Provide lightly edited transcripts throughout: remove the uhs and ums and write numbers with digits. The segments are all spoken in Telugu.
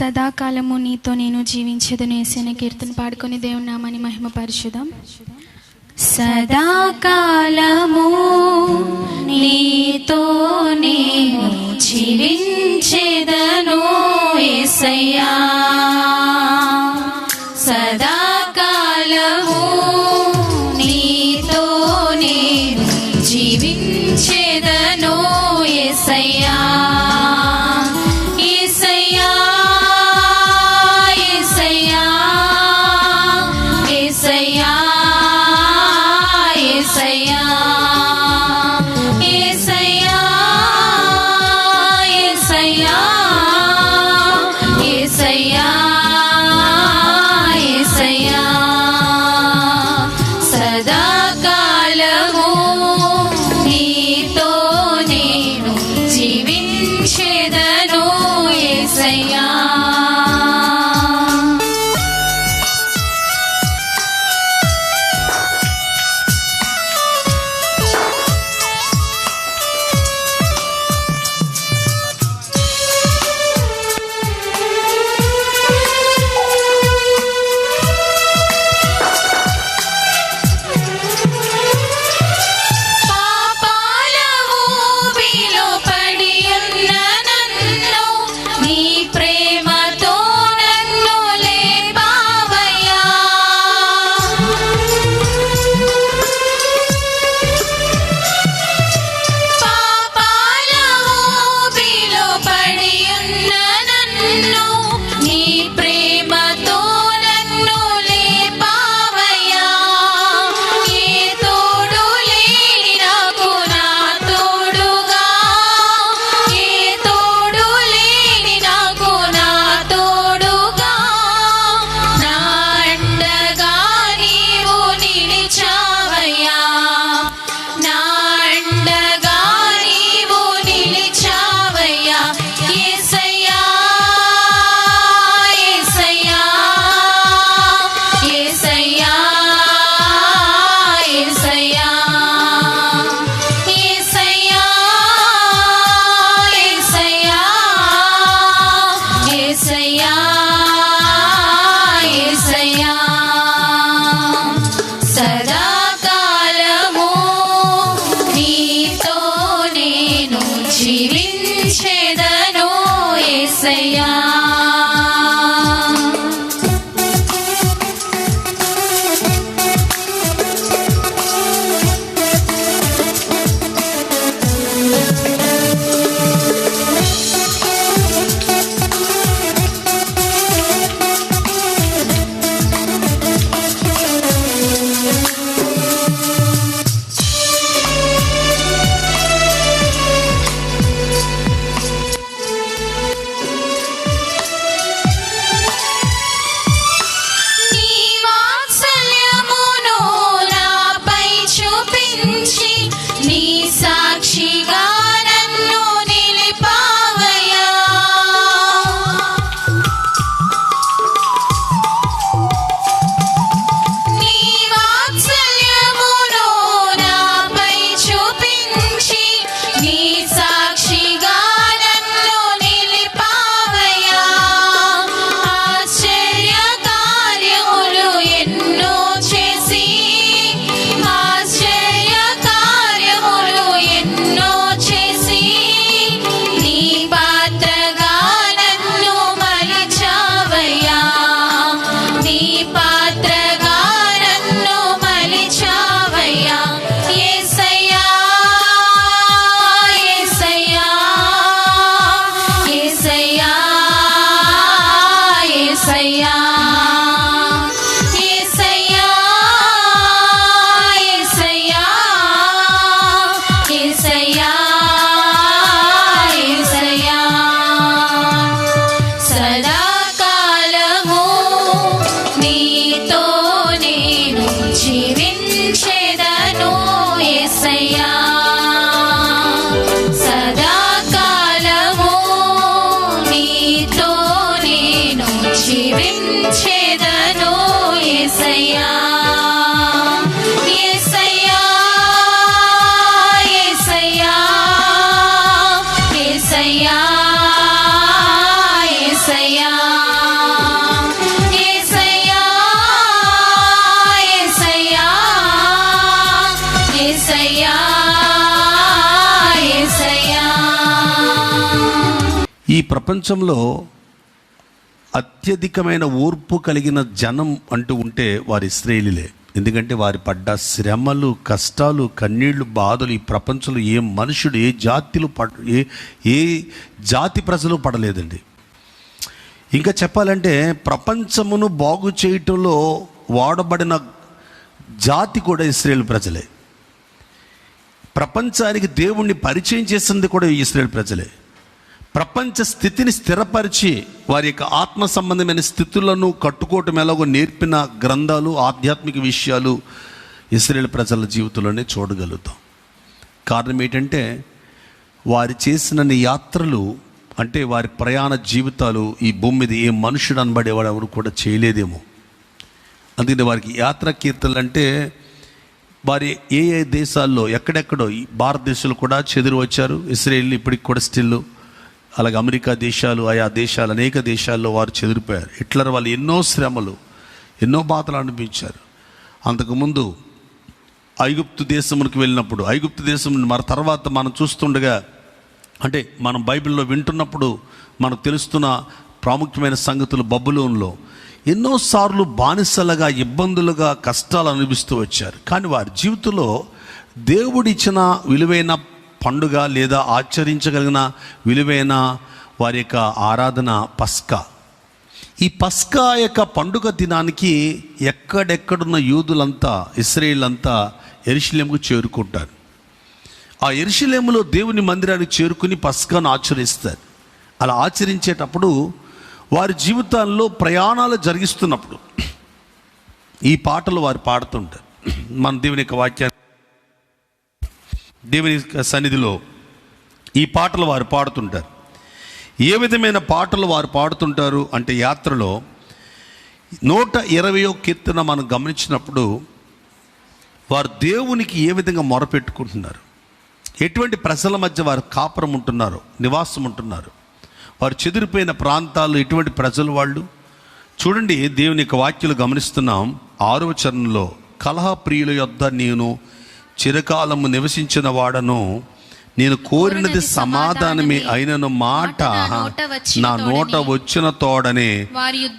సదాకాలము నీతో నేను జీవించేదను యేసయ్య కీర్తన పాడుకొని దేవుని నామాన్ని మహిమపరచుదాం. సదాకాలము నీతో నేను జీవించేదను యేసయ్యా, సదాకాలము నీతో నేను జీవించేదను యేసయ్యా. జీవించేదను యేసయ్యా. యేసయ్యా. ఈ ప్రపంచంలో అత్యధికమైన ఓర్పు కలిగిన జనం అంటూ ఉంటే వారి ఇశ్రాయేలీలే. ఎందుకంటే వారి పడ్డ శ్రమలు, కష్టాలు, కన్నీళ్లు, బాధలు ఈ ప్రపంచంలో ఏ మనుషుడు, ఏ జాతిలో ఏ జాతి ప్రజలు పడలేదండి. ఇంకా చెప్పాలంటే ప్రపంచమును బాగు చేయటంలో వాడబడిన జాతి కూడా ఇశ్రాయేలు ప్రజలే. ప్రపంచానికి దేవుణ్ణి పరిచయం చేసింది కూడా ఇశ్రాయేలు ప్రజలే. ప్రపంచ స్థితిని స్థిరపరిచి వారి యొక్క ఆత్మ సంబంధమైన స్థితులను కట్టుకోవటం ఎలాగో నేర్పిన గ్రంథాలు, ఆధ్యాత్మిక విషయాలు ఇశ్రాయేలు ప్రజల జీవితంలోనే చూడగలుగుతాం. కారణం ఏంటంటే వారు చేసిన యాత్రలు, అంటే వారి ప్రయాణ జీవితాలు ఈ భూమి మీద ఏ మనుషుడు అనబడేవాడు ఎవరు కూడా చేయలేదేమో. అందుకని వారికి యాత్రా కీర్తనలు అంటే వారి ఏ ఏ దేశాల్లో ఎక్కడెక్కడో ఈ భారతదేశంలో కూడా చెదిరి వచ్చారు ఇశ్రాయేలు. ఇప్పటికి కూడా స్టిల్ అలాగే అమెరికా దేశాలు, ఆయా దేశాలు, అనేక దేశాల్లో వారు చెదిరిపోయారు. హిట్లర్ వాళ్ళు ఎన్నో శ్రమలు, ఎన్నో బాధలు అనిపించారు. అంతకుముందు ఐగుప్తు దేశమునికి వెళ్ళినప్పుడు, ఐగుప్తు దేశం మరి తర్వాత మనం చూస్తుండగా, అంటే మనం బైబిల్లో వింటున్నప్పుడు మనకు తెలుస్తున్న ప్రాముఖ్యమైన సంగతులు, బబులోనులో ఎన్నోసార్లు బానిసలుగా, ఇబ్బందులుగా, కష్టాలు అనుభవిస్తూ వచ్చారు. కానీ వారి జీవితంలో దేవుడిచ్చిన విలువైన పండుగ లేదా ఆచరించగలిగిన విలువైన వారి యొక్క ఆరాధన పస్కా. ఈ పస్కా యొక్క పండుగ దినానికి ఎక్కడెక్కడున్న యూదులంతా, ఇశ్రాయేలంతా యెరూషలేముకు చేరుకుంటారు. ఆ యెరూషలేములో దేవుని మందిరానికి చేరుకుని పస్కాను ఆచరిస్తారు. అలా ఆచరించేటప్పుడు వారి జీవితాల్లో ప్రయాణాలు జరిగిస్తున్నప్పుడు ఈ పాటలు వారు పాడుతుంటారు. మన దేవుని యొక్క వాక్యాన్ని, దేవుని సన్నిధిలో ఈ పాటలు వారు పాడుతుంటారు. ఏ విధమైన పాటలు వారు పాడుతుంటారు అంటే, యాత్రలో 120వ కీర్తన మనం గమనించినప్పుడు వారు దేవునికి ఏ విధంగా మొరపెట్టుకుంటున్నారు, ఎటువంటి ప్రజల మధ్య వారు కాపురం ఉంటున్నారు, నివాసం ఉంటున్నారు, వారు చెదిరిపోయిన ప్రాంతాల్లో ఎటువంటి ప్రజలు వాళ్ళు. చూడండి, దేవుని యొక్క వాక్యాలు గమనిస్తున్నాం. 6వ చరణంలో, కలహ ప్రియుల యొద్ద నేను చిరకాలము నివసించిన వాడను, నేను కోరినది సమాధానమే అయినను మాట నా నోట వచ్చిన తోడనే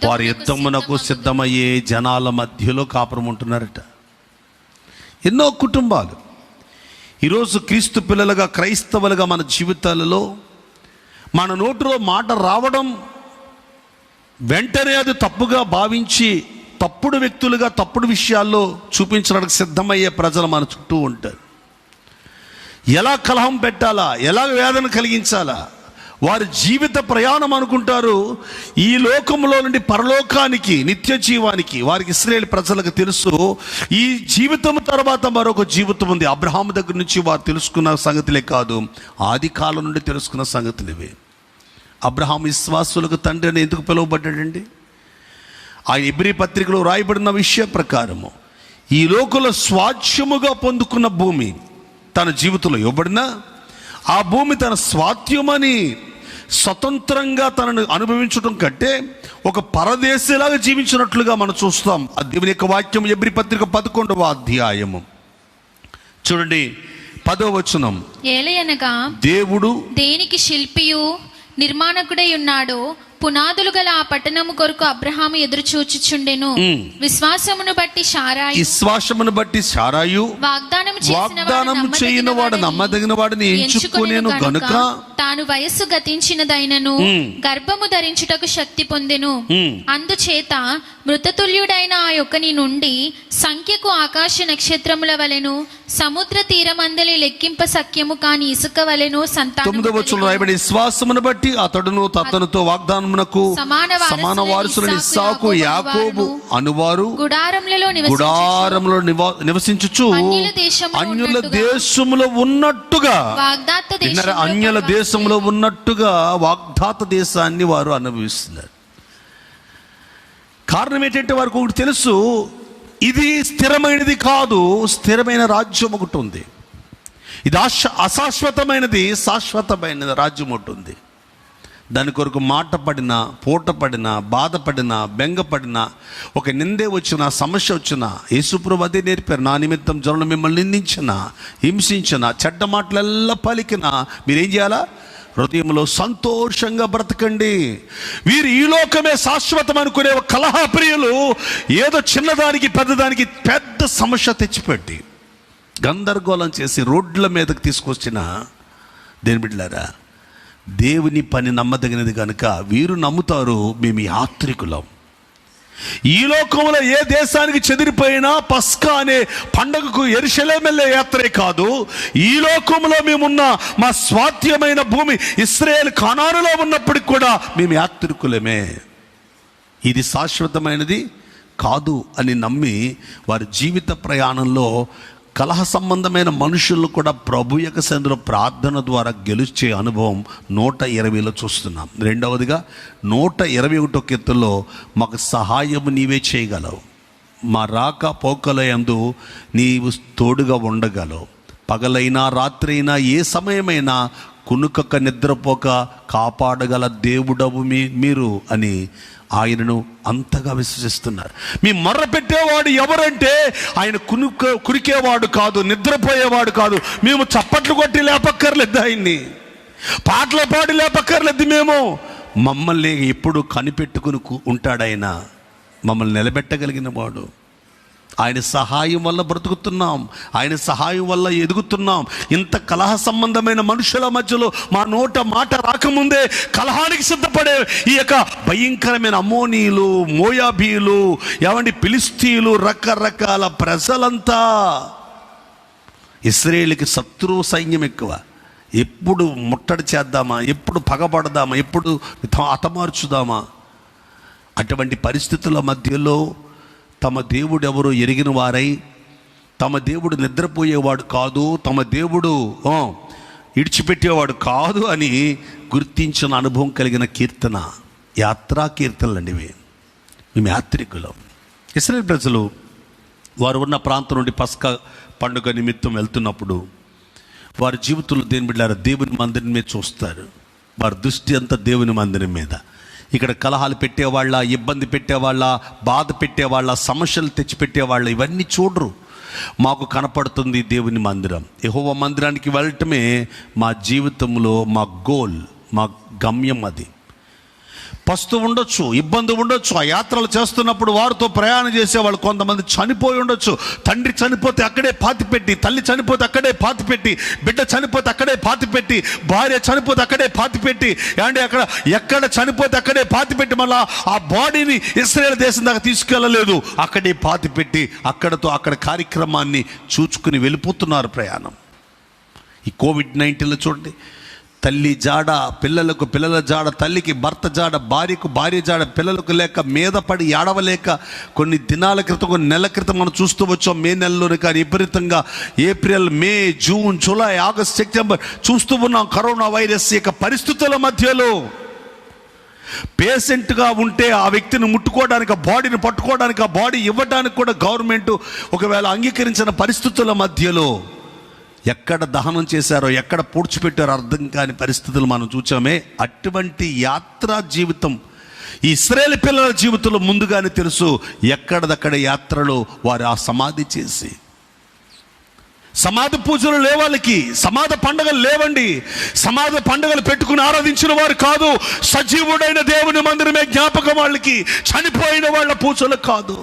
వారి యుద్ధమునకు సిద్ధమయ్యే జనాల మధ్యలో కాపురం ఉంటున్నారట. ఎన్నో కుటుంబాలు ఈరోజు క్రీస్తు పిల్లలుగా, క్రైస్తవులుగా మన జీవితాలలో మన నోటిలో మాట రావడం వెంటనే అది తప్పుగా భావించి తప్పుడు వ్యక్తులుగా, తప్పుడు విషయాల్లో చూపించడానికి సిద్ధమయ్యే ప్రజలు మన చుట్టూ ఉంటారు. ఎలా కలహం పెట్టాలా, ఎలా వేదన కలిగించాలా, వారి జీవిత ప్రయాణం అనుకుంటారు. ఈ లోకంలో నుండి పరలోకానికి, నిత్య జీవానికి వారికి ఇశ్రాయేలు ప్రజలకు తెలుసు. ఈ జీవితం తర్వాత మరొక జీవితం ఉంది. అబ్రహాము దగ్గర నుంచి వారు తెలుసుకున్న సంగతులే కాదు, ఆది కాలం నుండి తెలుసుకున్న సంగతులు ఇవే. అబ్రహాము విశ్వాసులకు తండ్రి అని ఎందుకు పిలువబడ్డాడండి? ఆయన హెబ్రీ పత్రికలో రాయబడిన విషయం ప్రకారము ఈ లోకంలో స్వాస్థ్యముగా పొందుకున్న భూమి తన జీవితంలో ఇవ్వబడిన ఆ భూమి తన స్వాస్థ్యమని స్వతంత్రంగా తనను అనుభవించడం కంటే ఒక పరదేశీలాగా జీవించినట్లుగా మనం చూస్తాం. ఆ దేవుని యొక్క వాక్యం హెబ్రీ పత్రిక 11వ అధ్యాయము చూడండి, 10వ వచనం. ఏలయనగా దేవుడు దేనికి శిల్పియు నిర్మాణకుడై ఉన్నాడో పునాదులు గల ఆ పట్టణము కొరకు అబ్రహాము ఎదురు చూచుచుండెను. విశ్వాసమును బట్టి శారాయు వాగ్దానము చేయని వాడు నమ్మదగిన వాడిని ఎంచుకొనెను గనుక తాను వయస్సు గతించినదైనను గర్భము ధరించుటకు శక్తి పొందెను. అందుచేత మృతతుల్యుడైన ఆ యొక్కని నుండి సంఖ్యకు ఆకాశ నక్షత్రముల వలెను సముద్ర తీరమందలి లెక్కింప సఖ్యము కాని ఇసుక వలెను సంతానము. 9వ వచనంలో రాయబడి, విశ్వాసమును బట్టి అతడును తతనుతో వాగ్దానమునకు సమాన వారసులను ఇస్సాకు, యాకోబు అనువారు గుడారములో నివసించుచు అన్యుల దేశములో ఉన్నట్టుగా, అన్యుల దేశంలో ఉన్నట్టుగా వాగ్దాత దేశాన్ని వారు అనుభవిస్తున్నారు. కారణం ఏంటంటే వారికి ఒకటి తెలుసు, ఇది స్థిరమైనది కాదు, స్థిరమైన రాజ్యం ఒకటి ఉంది. ఇది అశాశ్వతమైనది, శాశ్వతమైన రాజ్యం ఒకటి ఉంది. దాని కొరకు మాట పడిన, పూట పడిన, బాధపడిన, బెంగపడిన, ఒక నిందే వచ్చిన, సమస్య వచ్చిన, యేసుప్రభువు అదే నేర్పారు. నా నిమిత్తం జనులు మిమ్మల్ని నిందించిన, హింసించిన, చెడ్డ మాటలెల్లా పలికిన మీరేం చేయాలా? హృదయంలో సంతోషంగా బ్రతకండి. వీరు ఈ లోకమే శాశ్వతం అనుకునే కలహప్రియులు ఏదో చిన్నదానికి పెద్దదానికి పెద్ద సమస్య తెచ్చిపెట్టి గందరగోళం చేసి రోడ్ల మీదకి తీసుకొచ్చిన దేని బిడ్డలారా, దేవుని పని నమ్మదగినది కనుక వీరు నమ్ముతారు మేము యాత్రికులం. ఈ లోకంలో ఏ దేశానికి చెదిరిపోయినా పస్కా అనే పండగకు యెరూషలేము వెళ్ళే యాత్రే కాదు, ఈ లోకంలో మేమున్న మా స్వాస్థ్యమైన భూమి ఇశ్రాయేలు కానానులో ఉన్నప్పటికి కూడా మేము యాత్రికులమే. ఇది శాశ్వతమైనది కాదు అని నమ్మి వారి జీవిత ప్రయాణంలో కలహ సంబంధమైన మనుషులను కూడా ప్రభు యొక్క సన్నిధిలో ప్రార్థన ద్వారా గెలిచే అనుభవం 120లో చూస్తున్నాం. రెండవదిగా 121 కీర్తనలో మాకు సహాయము నీవే చేయగలవు, మా రాక పోకల యందు నీవు తోడుగా ఉండగలవు, పగలైనా రాత్రి అయినా ఏ సమయమైనా కునుకక నిద్రపోక కాపాడగల దేవుడవు మీరు అని ఆయనను అంతగా విశ్వసిస్తున్నారు. మీ మొర్ర పెట్టేవాడు ఎవరంటే ఆయన కురికేవాడు కాదు, నిద్రపోయేవాడు కాదు. మేము చప్పట్లు కొట్టి లేపక్కర్లేదు, ఆయన్ని పాటలు పాడి లేపక్కర్లేదు. మేము మమ్మల్ని ఎప్పుడు కనిపెట్టుకుని ఉంటాడు ఆయన, మమ్మల్ని నిలబెట్టగలిగిన వాడు. ఆయన సహాయం వల్ల బ్రతుకుతున్నాం, ఆయన సహాయం వల్ల ఎదుగుతున్నాం. ఇంత కలహ సంబంధమైన మనుషుల మధ్యలో మా నోట మాట రాకముందే కలహానికి సిద్ధపడే ఈ యొక్క భయంకరమైన అమ్మోనీయులు, మోయాబీలు, ఏమండి ఫిలిస్తీయులు, రకరకాల ప్రజలంతా ఇశ్రాయేలుకి శత్రువు సైన్యం ఎక్కువ. ఎప్పుడు ముట్టడి చేద్దామా, ఎప్పుడు పగబడదామా, ఎప్పుడు హతమార్చుదామా, అటువంటి పరిస్థితుల మధ్యలో తమ దేవుడు ఎవరో ఎరిగిన వారై, తమ దేవుడు నిద్రపోయేవాడు కాదు, తమ దేవుడు ఇడిచిపెట్టేవాడు కాదు అని గుర్తించిన అనుభవం కలిగిన కీర్తన యాత్రా కీర్తనలు అండి ఇవి. మేము యాత్రికులం. ఇశ్రాయేలు ప్రజలు వారు ఉన్న ప్రాంతం నుండి పస్కా పండుగ నిమిత్తం వెళ్తున్నప్పుడు వారి జీవితంలో దేని బిడ్డారు దేవుని మందిరం మీద చూస్తారు. వారి దృష్టి అంతా దేవుని మందిరం మీద. ఇక్కడ కలహాలు పెట్టేవాళ్ళ, ఇబ్బంది పెట్టేవాళ్ళ, బాధ పెట్టేవాళ్ళ, సమస్యలు తెచ్చిపెట్టేవాళ్ళ ఇవన్నీ చూడరు. మాకు కనపడుతుంది దేవుని మందిరం. యెహోవా మందిరానికి వెళ్ళటమే మా జీవితంలో మా గోల్, మా గమ్యం. అది పస్తు ఉండొచ్చు, ఇబ్బంది ఉండొచ్చు. ఆ యాత్రలు చేస్తున్నప్పుడు వారితో ప్రయాణం చేసేవాళ్ళు కొంతమంది చనిపోయి ఉండొచ్చు. తండ్రి చనిపోతే అక్కడే పాతిపెట్టి, తల్లి చనిపోతే అక్కడే పాతిపెట్టి, బిడ్డ చనిపోతే అక్కడే పాతిపెట్టి, భార్య చనిపోతే అక్కడే పాతిపెట్టి, అంటే ఎక్కడ చనిపోతే అక్కడే పాతిపెట్టి మళ్ళీ ఆ బాడీని ఇశ్రాయేలు దేశం దాకా తీసుకెళ్ళలేదు, అక్కడే పాతిపెట్టి అక్కడతో అక్కడ కార్యక్రమాన్ని చూచుకుని వెళ్ళిపోతున్నారు ప్రయాణం. ఈ కోవిడ్-19లో చూడండి, తల్లి జాడ పిల్లలకు, పిల్లల జాడ తల్లికి, భర్త జాడ భార్యకు, భార్య జాడ పిల్లలకు లేక మీద పడి ఏడవలేక కొన్ని దినాల క్రితం, కొన్ని నెలల క్రితం మనం చూస్తూ వచ్చాం. మే నెలలోనే కానీ విపరీతంగా ఏప్రిల్, మే, జూన్, జూలై, ఆగస్ట్, సెప్టెంబర్ చూస్తూ ఉన్నాం. కరోనా వైరస్ యొక్క పరిస్థితుల మధ్యలో పేషెంట్గా ఉంటే ఆ వ్యక్తిని ముట్టుకోవడానికి, ఆ బాడీని పట్టుకోవడానికి, ఆ బాడీ ఇవ్వడానికి కూడా గవర్నమెంట్ ఒకవేళ అంగీకరించిన పరిస్థితుల మధ్యలో ఎక్కడ దహనం చేశారో, ఎక్కడ పూడ్చిపెట్టారో అర్థం కాని పరిస్థితులు మనం చూచామే. అటువంటి యాత్రా జీవితం ఈ ఇశ్రాయేలు పిల్లల జీవితంలో ముందుగానే తెలుసు. ఎక్కడదక్కడ యాత్రలో వారు ఆ సమాధి చేసి, సమాధి పూజలు లేవాళ్ళకి, సమాధి పండుగలు లేవండి. సమాధి పండుగలు పెట్టుకుని ఆరాధించిన వారు కాదు. సజీవుడైన దేవుని మందిరమే జ్ఞాపకం వాళ్ళకి, చనిపోయిన వాళ్ళ పూజలు కాదు.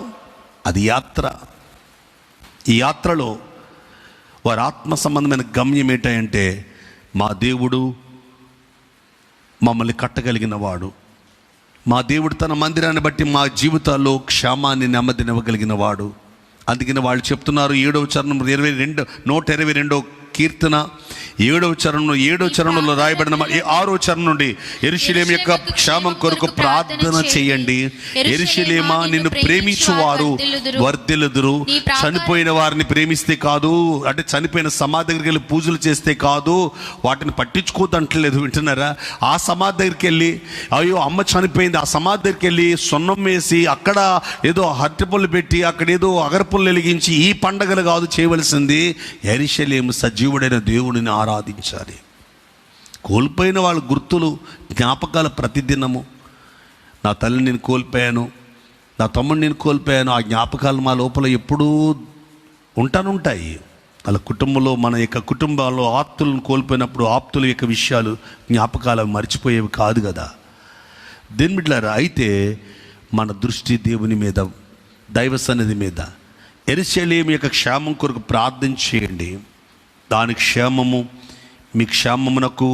అది యాత్ర. ఈ యాత్రలో వారి ఆత్మ సంబంధమైన గమ్యం ఏంటంటే మా దేవుడు మమ్మల్ని కట్టగలిగిన వాడు, మా దేవుడు తన మందిరాన్ని బట్టి మా జీవితాల్లో క్షేమాన్ని, నెమ్మదినివ్వగలిగిన వాడు. అందుకని వాళ్ళు చెప్తున్నారు 7వ చరణం 122 కీర్తన 7వ చరణంలో రాయబడిన 6వ చరణం నుండి, యెరూషలేము యొక్క క్షేమం కొరకు ప్రార్థన చేయండి. యెరూషలేమా, నిన్ను ప్రేమించువారు వర్ధిల్లుదురు. చనిపోయిన వారిని ప్రేమిస్తే కాదు, అంటే చనిపోయిన సమాధి దగ్గరికి వెళ్ళి పూజలు చేస్తే కాదు, వాటిని పట్టించుకోదంటలేదు. వింటున్నారా? ఆ సమాధి దగ్గరికి వెళ్ళి, అయ్యో అమ్మ చనిపోయింది, ఆ సమాధి దగ్గరికి వెళ్ళి సున్నం వేసి అక్కడ ఏదో అరటిపళ్ళు పెట్టి అక్కడ ఏదో అగరపుల్లు వెలిగించి ఈ పండగలు కాదు చేయవలసింది. యెరూషలేము సజీవుడైన దేవుడిని ఆరాధించాలి. కోల్పోయిన వాళ్ళ గుర్తులు, జ్ఞాపకాలు ప్రతిదినము. నా తల్లిని నేను కోల్పోయాను, నా తమ్ముడిని నేను కోల్పోయాను, ఆ జ్ఞాపకాలు మా లోపల ఎప్పుడూ ఉంటాయి. వాళ్ళ కుటుంబంలో, మన యొక్క కుటుంబాల్లో ఆప్తులను కోల్పోయినప్పుడు ఆప్తుల యొక్క విషయాలు, జ్ఞాపకాలు మర్చిపోయేవి కాదు కదా. దేని బిడ్డలారా, అయితే మన దృష్టి దేవుని మీద, దైవ సన్నిధి మీద. యెరూషలేము యొక్క క్షేమం కొరకు ప్రార్థన చేయండి. దాని క్షేమము మీ క్షేమమునకు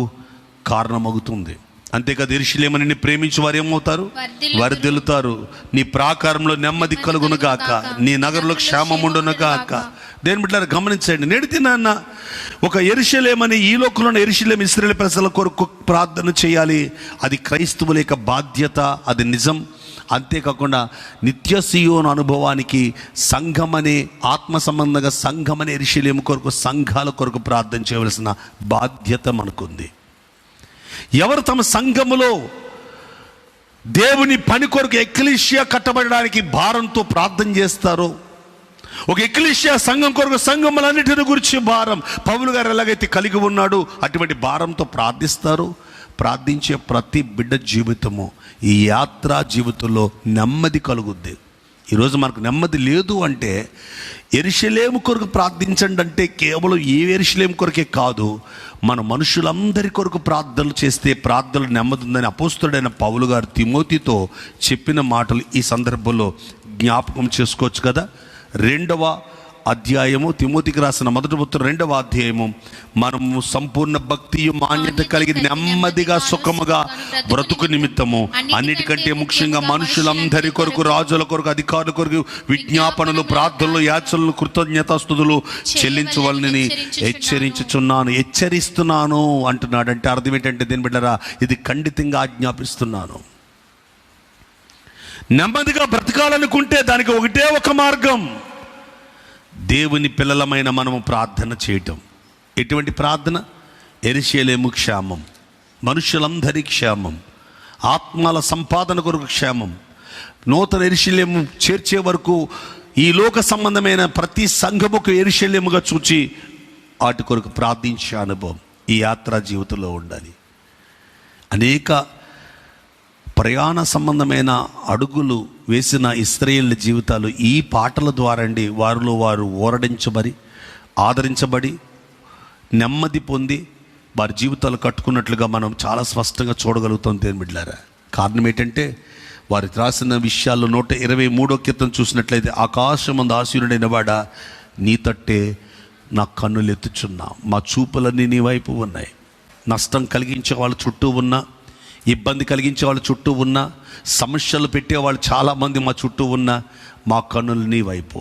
కారణమవుతుంది. అంతేకాదు, యెరూషలేముని నిన్ను ప్రేమించి వారు ఏమవుతారు? వర్ధిల్లుతారు. నీ ప్రాకారంలో నెమ్మది కలుగును గాక, నీ నగరంలో క్షేమం ఉండును గాక. దేని బిడ్డలారా గమనించండి. నేడితినాన్న ఒక యెరూషలేమని, ఈ లోకంలో యెరూషలేము ఇశ్రాయేలు ప్రజల కొరకు ప్రార్థన చేయాలి. అది క్రైస్తవుల యొక్క బాధ్యత, అది నిజం. అంతేకాకుండా నిత్య సీయోను అనుభవానికి సంఘమనే, ఆత్మ సంబంధంగా సంఘమనే యెరూషలేము కొరకు, సంఘాల కొరకు ప్రార్థన చేయవలసిన బాధ్యత మనకుంది. ఎవరు తమ సంఘములో దేవుని పని కొరకు ఎక్లీషియా కట్టబడడానికి భారంతో ప్రార్థన చేస్తారో, ఒక ఎక్లీషియా సంఘం కొరకు, సంఘములన్నిటిని గురించి భారం పౌలు గారు ఎలాగైతే కలిగి ఉన్నాడు, అటువంటి భారంతో ప్రార్థిస్తారు. ప్రార్థించే ప్రతి బిడ్డ జీవితము, ఈ యాత్రా జీవితంలో నెమ్మది కలుగుద్ది. ఈరోజు మనకు నెమ్మది లేదు అంటే, యెరూషలేము కొరకు ప్రార్థించండి అంటే కేవలం ఏ యెరూషలేము కొరకే కాదు, మన మనుషులందరి కొరకు ప్రార్థనలు చేస్తే ప్రార్థనలు నెమ్మది ఉందని అపోస్తలుడైన పౌలు గారు తిమోతితో చెప్పిన మాటలు ఈ సందర్భంలో జ్ఞాపకం చేసుకోవచ్చు కదా. 2వ అధ్యాయము, తిమోతికి రాసిన మొదటి ఉత్తరం 2వ అధ్యాయము, మనము సంపూర్ణ భక్తియు మాన్యత కలిగి నెమ్మదిగా సుఖముగా బ్రతుకు నిమిత్తము అన్నిటికంటే ముఖ్యంగా మనుషులందరి కొరకు, రాజుల కొరకు, అధికారుల కొరకు విజ్ఞాపనలు, ప్రార్థనలు, యాచనలు, కృతజ్ఞతాస్తుతులు చెల్లించవలనని హెచ్చరిస్తున్నాను అంటున్నాడు. అంటే అర్థం ఏంటంటే, దీని బిడ్డరా, ఇది ఖండితంగా ఆజ్ఞాపిస్తున్నాను. నెమ్మదిగా బ్రతకాలనుకుంటే దానికి ఒకటే ఒక మార్గం, దేవుని పిల్లలమైన మనము ప్రార్థన చేయటం. ఎటువంటి ప్రార్థన? యెరూషలేము క్షేమం, మనుషులందరి క్షేమం, ఆత్మల సంపాదన కొరకు క్షేమం, నూతన యెరూషలేము చేర్చే వరకు ఈ లోక సంబంధమైన ప్రతి సంఘముకు యెరూషలేముగా చూచి వాటి కొరకు ప్రార్థించే అనుభవం ఈ యాత్రా జీవితంలో ఉండాలి. అనేక ప్రయాణ సంబంధమైన అడుగులు వేసిన ఇశ్రాయేలు జీవితాలు ఈ పాటల ద్వారా అండి, వారిలో వారు ఊరడించబడి, ఆదరించబడి, నెమ్మది పొంది వారి జీవితాలు కట్టుకున్నట్లుగా మనం చాలా స్పష్టంగా చూడగలుగుతాం. దేవుని బిడ్డలారా, కారణం ఏంటంటే, వారికి రాసిన విషయాల్లో 123వ కీర్తన చూసినట్లయితే, ఆకాశమందు ఆసీనుడైన వాడా, నీ తట్టే నా కన్నులు ఎత్తుచున్నా, మా చూపులన్నీ నీ వైపు ఉన్నాయి. నష్టం కలిగించే వాళ్ళ చుట్టూ ఉన్నా, ఇబ్బంది కలిగించే వాళ్ళు చుట్టూ ఉన్నా, సమస్యలు పెట్టేవాళ్ళు చాలామంది మా చుట్టూ ఉన్నా, మా కన్నులు నీ వైపు.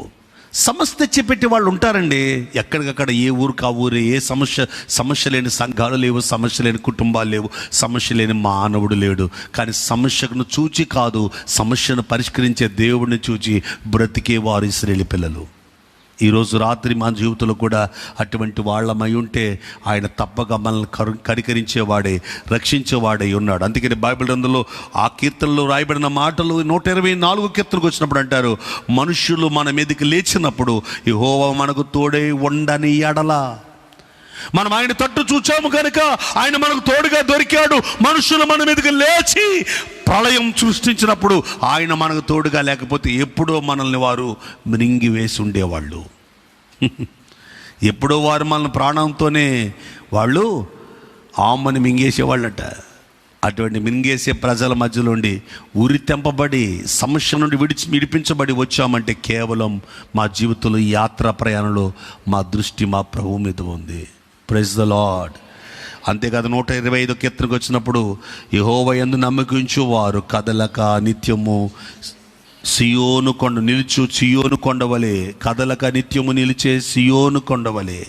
సమస్య తెచ్చిపెట్టే వాళ్ళు ఉంటారండి ఎక్కడికక్కడ, ఏ ఊరికి ఆ ఊరే. ఏ సమస్య లేని సంఘాలు లేవు, సమస్య లేని కుటుంబాలు లేవు, సమస్య లేని మానవుడు లేడు. కానీ సమస్యను చూచి కాదు, సమస్యను పరిష్కరించే దేవుడిని చూచి బ్రతికే వారు ఇశ్రాయేలు పిల్లలు. ఈరోజు రాత్రి మన జీవితంలో కూడా అటువంటి వాళ్ళమై ఉంటే, ఆయన తప్పక మనల్ని కనికరించేవాడే, రక్షించేవాడే ఉన్నాడు. అందుకని బైబిల్ గ్రంథంలో ఆ కీర్తనలో రాయబడిన మాటలు 124 కీర్తనకు వచ్చినప్పుడు అంటారు, మనుషులు మన మీదకి లేచినప్పుడు యెహోవా మనకు తోడై ఉండని ఎడల. మనం ఆయన తట్టు చూచాము కనుక ఆయన మనకు తోడుగా దొరికాడు. మనుషులు మన మీదకి లేచి ప్రళయం సృష్టించినప్పుడు ఆయన మనకు తోడుగా లేకపోతే ఎప్పుడో మనల్ని వారు మింగివేసి ఉండేవాళ్ళు. ఎప్పుడో వారు మనల్ని ప్రాణంతోనే వాళ్ళు ఆమ్మని మింగేసేవాళ్ళట. అటువంటి మింగేసే ప్రజల మధ్యలో ఉండి ఉరి తెంపబడి సమస్య నుండి విడిపించబడి వచ్చామంటే కేవలం మా జీవితంలో, ఈ యాత్రా ప్రయాణంలో మా దృష్టి మా ప్రభువు మీద ఉంది. Praise the lord. అంతేకాదు 125 కీర్తనకు వచ్చినప్పుడు, యెహోవా యందు నమ్మకించు వారు కదలక నిత్యము సియోను కొండ నిలుచు, సియోను కొండవలే, కదలక నిత్యము నిలిచే సియోను కొండవలే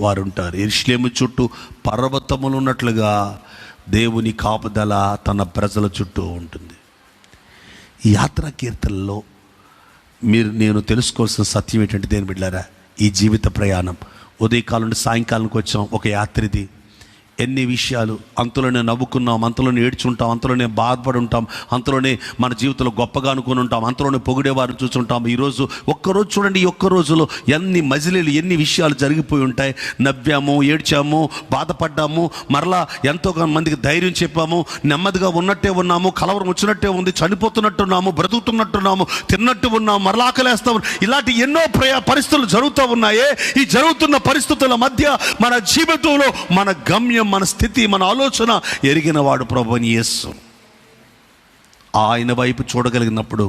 వారు ఉంటారు. యెరూషలేము చుట్టూ పర్వతములు ఉన్నట్లుగా దేవుని కాపుదల తన ప్రజల చుట్టూ ఉంటుంది. ఈ యాత్రా కీర్తనలో నేను తెలుసుకోవాల్సిన సత్యం ఏంటంటే, దేని బిడ్డలారా, ఈ జీవిత ప్రయాణం ఉదయకాలం నుండి సాయంకాలానికి వచ్చాం. ఒక యాత్రిది ఎన్ని విషయాలు, అంతలోనే నవ్వుకున్నాం, అంతలోనే ఏడ్చుంటాం, అంతలోనే బాధపడి ఉంటాం, అంతలోనే మన జీవితంలో గొప్పగా అనుకుని ఉంటాం, అంతలోనే పొగిడేవారు చూసుంటాం. ఈరోజు ఒక్కరోజు చూడండి, ఈ ఒక్క రోజులో ఎన్ని మజిలీలు, ఎన్ని విషయాలు జరిగిపోయి ఉంటాయి. నవ్వాము, ఏడ్చాము, బాధపడ్డాము, మరలా ఎంతో మందికి ధైర్యం చెప్పాము, నెమ్మదిగా ఉన్నట్టే ఉన్నాము, కలవరం వచ్చినట్టే ఉంది, చనిపోతున్నట్టున్నాము, బ్రతుకుతున్నట్టున్నాము, తిన్నట్టు ఉన్నాము, మరలా ఆకలేస్తాము. ఇలాంటి ఎన్నో పరిస్థితులు జరుగుతూ ఉన్నాయే. ఈ జరుగుతున్న పరిస్థితుల మధ్య మన జీవితంలో మన గమ్యం, మన స్థితి, మన ఆలోచన ఎరిగిన వాడు ప్రభువైన యేసు. ఆయన వైపు చూడగలిగినప్పుడు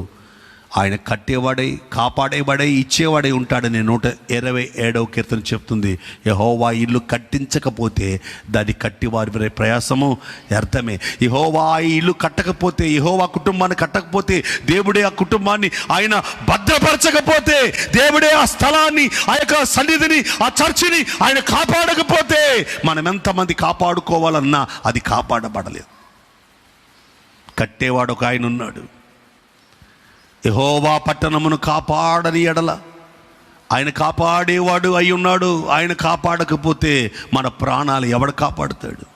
ఆయన కట్టేవాడై, కాపాడేవాడై, ఇచ్చేవాడై ఉంటాడని 127వ కీర్తన చెప్తుంది. యెహోవా ఇల్లు కట్టించకపోతే దాన్ని కట్టి వారి ప్రయాసము వ్యర్థమే. యెహోవా ఇల్లు కట్టకపోతే, యెహోవా కుటుంబాన్ని కట్టకపోతే, దేవుడే ఆ కుటుంబాన్ని ఆయన భద్రపరచకపోతే, దేవుడే ఆ స్థలాన్ని, ఆ యొక్క సన్నిధిని, ఆ చర్చిని ఆయన కాపాడకపోతే, మనం ఎంతమంది కాపాడుకోవాలన్నా అది కాపాడబడలేదు. కట్టేవాడు ఒక ఆయన ఉన్నాడు. యెహోవా పట్టణమును కాపాడని ఎడల ఆయన కాపాడేవాడు అయి ఉన్నాడు. ఆయన కాపాడకపోతే మన ప్రాణాలు ఎవడు కాపాడుతాడు?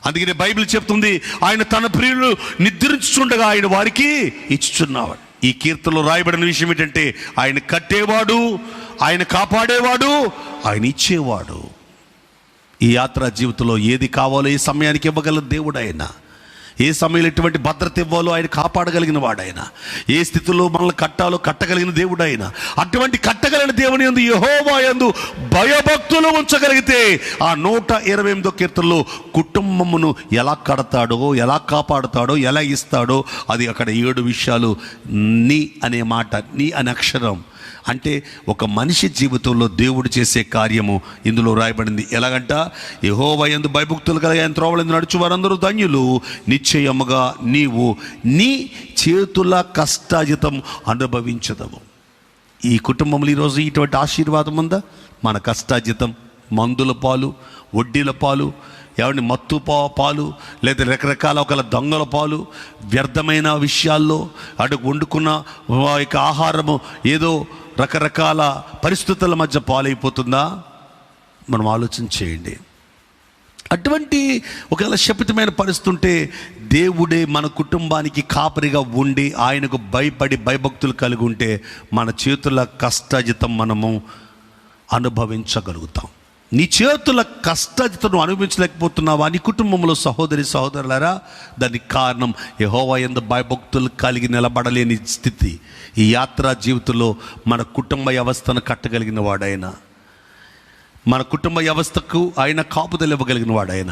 అందుకని బైబిల్ చెప్తుంది, ఆయన తన ప్రియులు నిద్రించుచుండగా ఆయన వారికి ఇచ్చుచున్నాడు. ఈ కీర్తనలో రాయబడిన విషయం ఏంటంటే, ఆయన కట్టేవాడు, ఆయన కాపాడేవాడు, ఆయన ఇచ్చేవాడు. ఈ యాత్రా జీవితంలో ఏది కావాలో ఏ సమయానికి ఇవ్వగల దేవుడు ఆయన. ఏ సమయంలో ఎటువంటి భద్రత ఇవ్వాలో ఆయన కాపాడగలిగిన వాడాయన. ఏ స్థితిలో మనల్ని కట్టాలో కట్టగలిగిన దేవుడు ఆయన. అటువంటి కట్టగలిగిన దేవుని యందు, యెహోవా యందు భయభక్తులు ఉంచగలిగితే ఆ 128వ కీర్తనలో కుటుంబమును ఎలా కడతాడో, ఎలా కాపాడుతాడో, ఎలా ఇస్తాడో, అది అక్కడ 7 విషయాలు. నీ అనే మాట, నీ అనే అక్షరం అంటే ఒక మనిషి జీవితంలో దేవుడు చేసే కార్యము ఇందులో రాయబడింది. ఎలాగంట, యెహోవా యందు భయభక్తులు కలిగి ఆయన త్రోవలందు నడుచు వారందరూ ధన్యులు, నిశ్చయముగా నీవు నీ చేతుల కష్టాజితం అనుభవించదవు. ఈ కుటుంబంలో ఈరోజు ఇటువంటి ఆశీర్వాదం ఉందా? మన కష్టాజితం మందుల పాలు, వడ్డీల పాలు, ఎవరిని మత్తు పాలు, లేదా రకరకాల ఒకళ్ళ దొంగల పాలు, వ్యర్థమైన విషయాల్లో అడుగు వండుకున్న యొక్క ఆహారము ఏదో రకరకాల పరిస్థితుల మధ్య పాలైపోతుందా? మనం ఆలోచన చేయండి. అటువంటి ఒకవేళ శపితమైన పరిస్థితి ఉంటే, దేవుడే మన కుటుంబానికి కాపరిగా ఉండి ఆయనకు భయపడి భయభక్తులు కలిగి ఉంటే మన చేతుల కష్టాజితం మనము అనుభవించగలుగుతాం. నీ చేతుల కష్టాజితం అనుభవించలేకపోతున్నావా? నీ కుటుంబంలో సహోదరి సహోదరులారా, దానికి కారణం యెహోవా యందు భయభక్తులు కలిగి నిలబడలేని స్థితి. ఈ యాత్రా జీవితంలో మన కుటుంబ వ్యవస్థను కట్టగలిగిన వాడైన, మన కుటుంబ వ్యవస్థకు ఆయన కాపుదలు ఇవ్వగలిగిన వాడైన,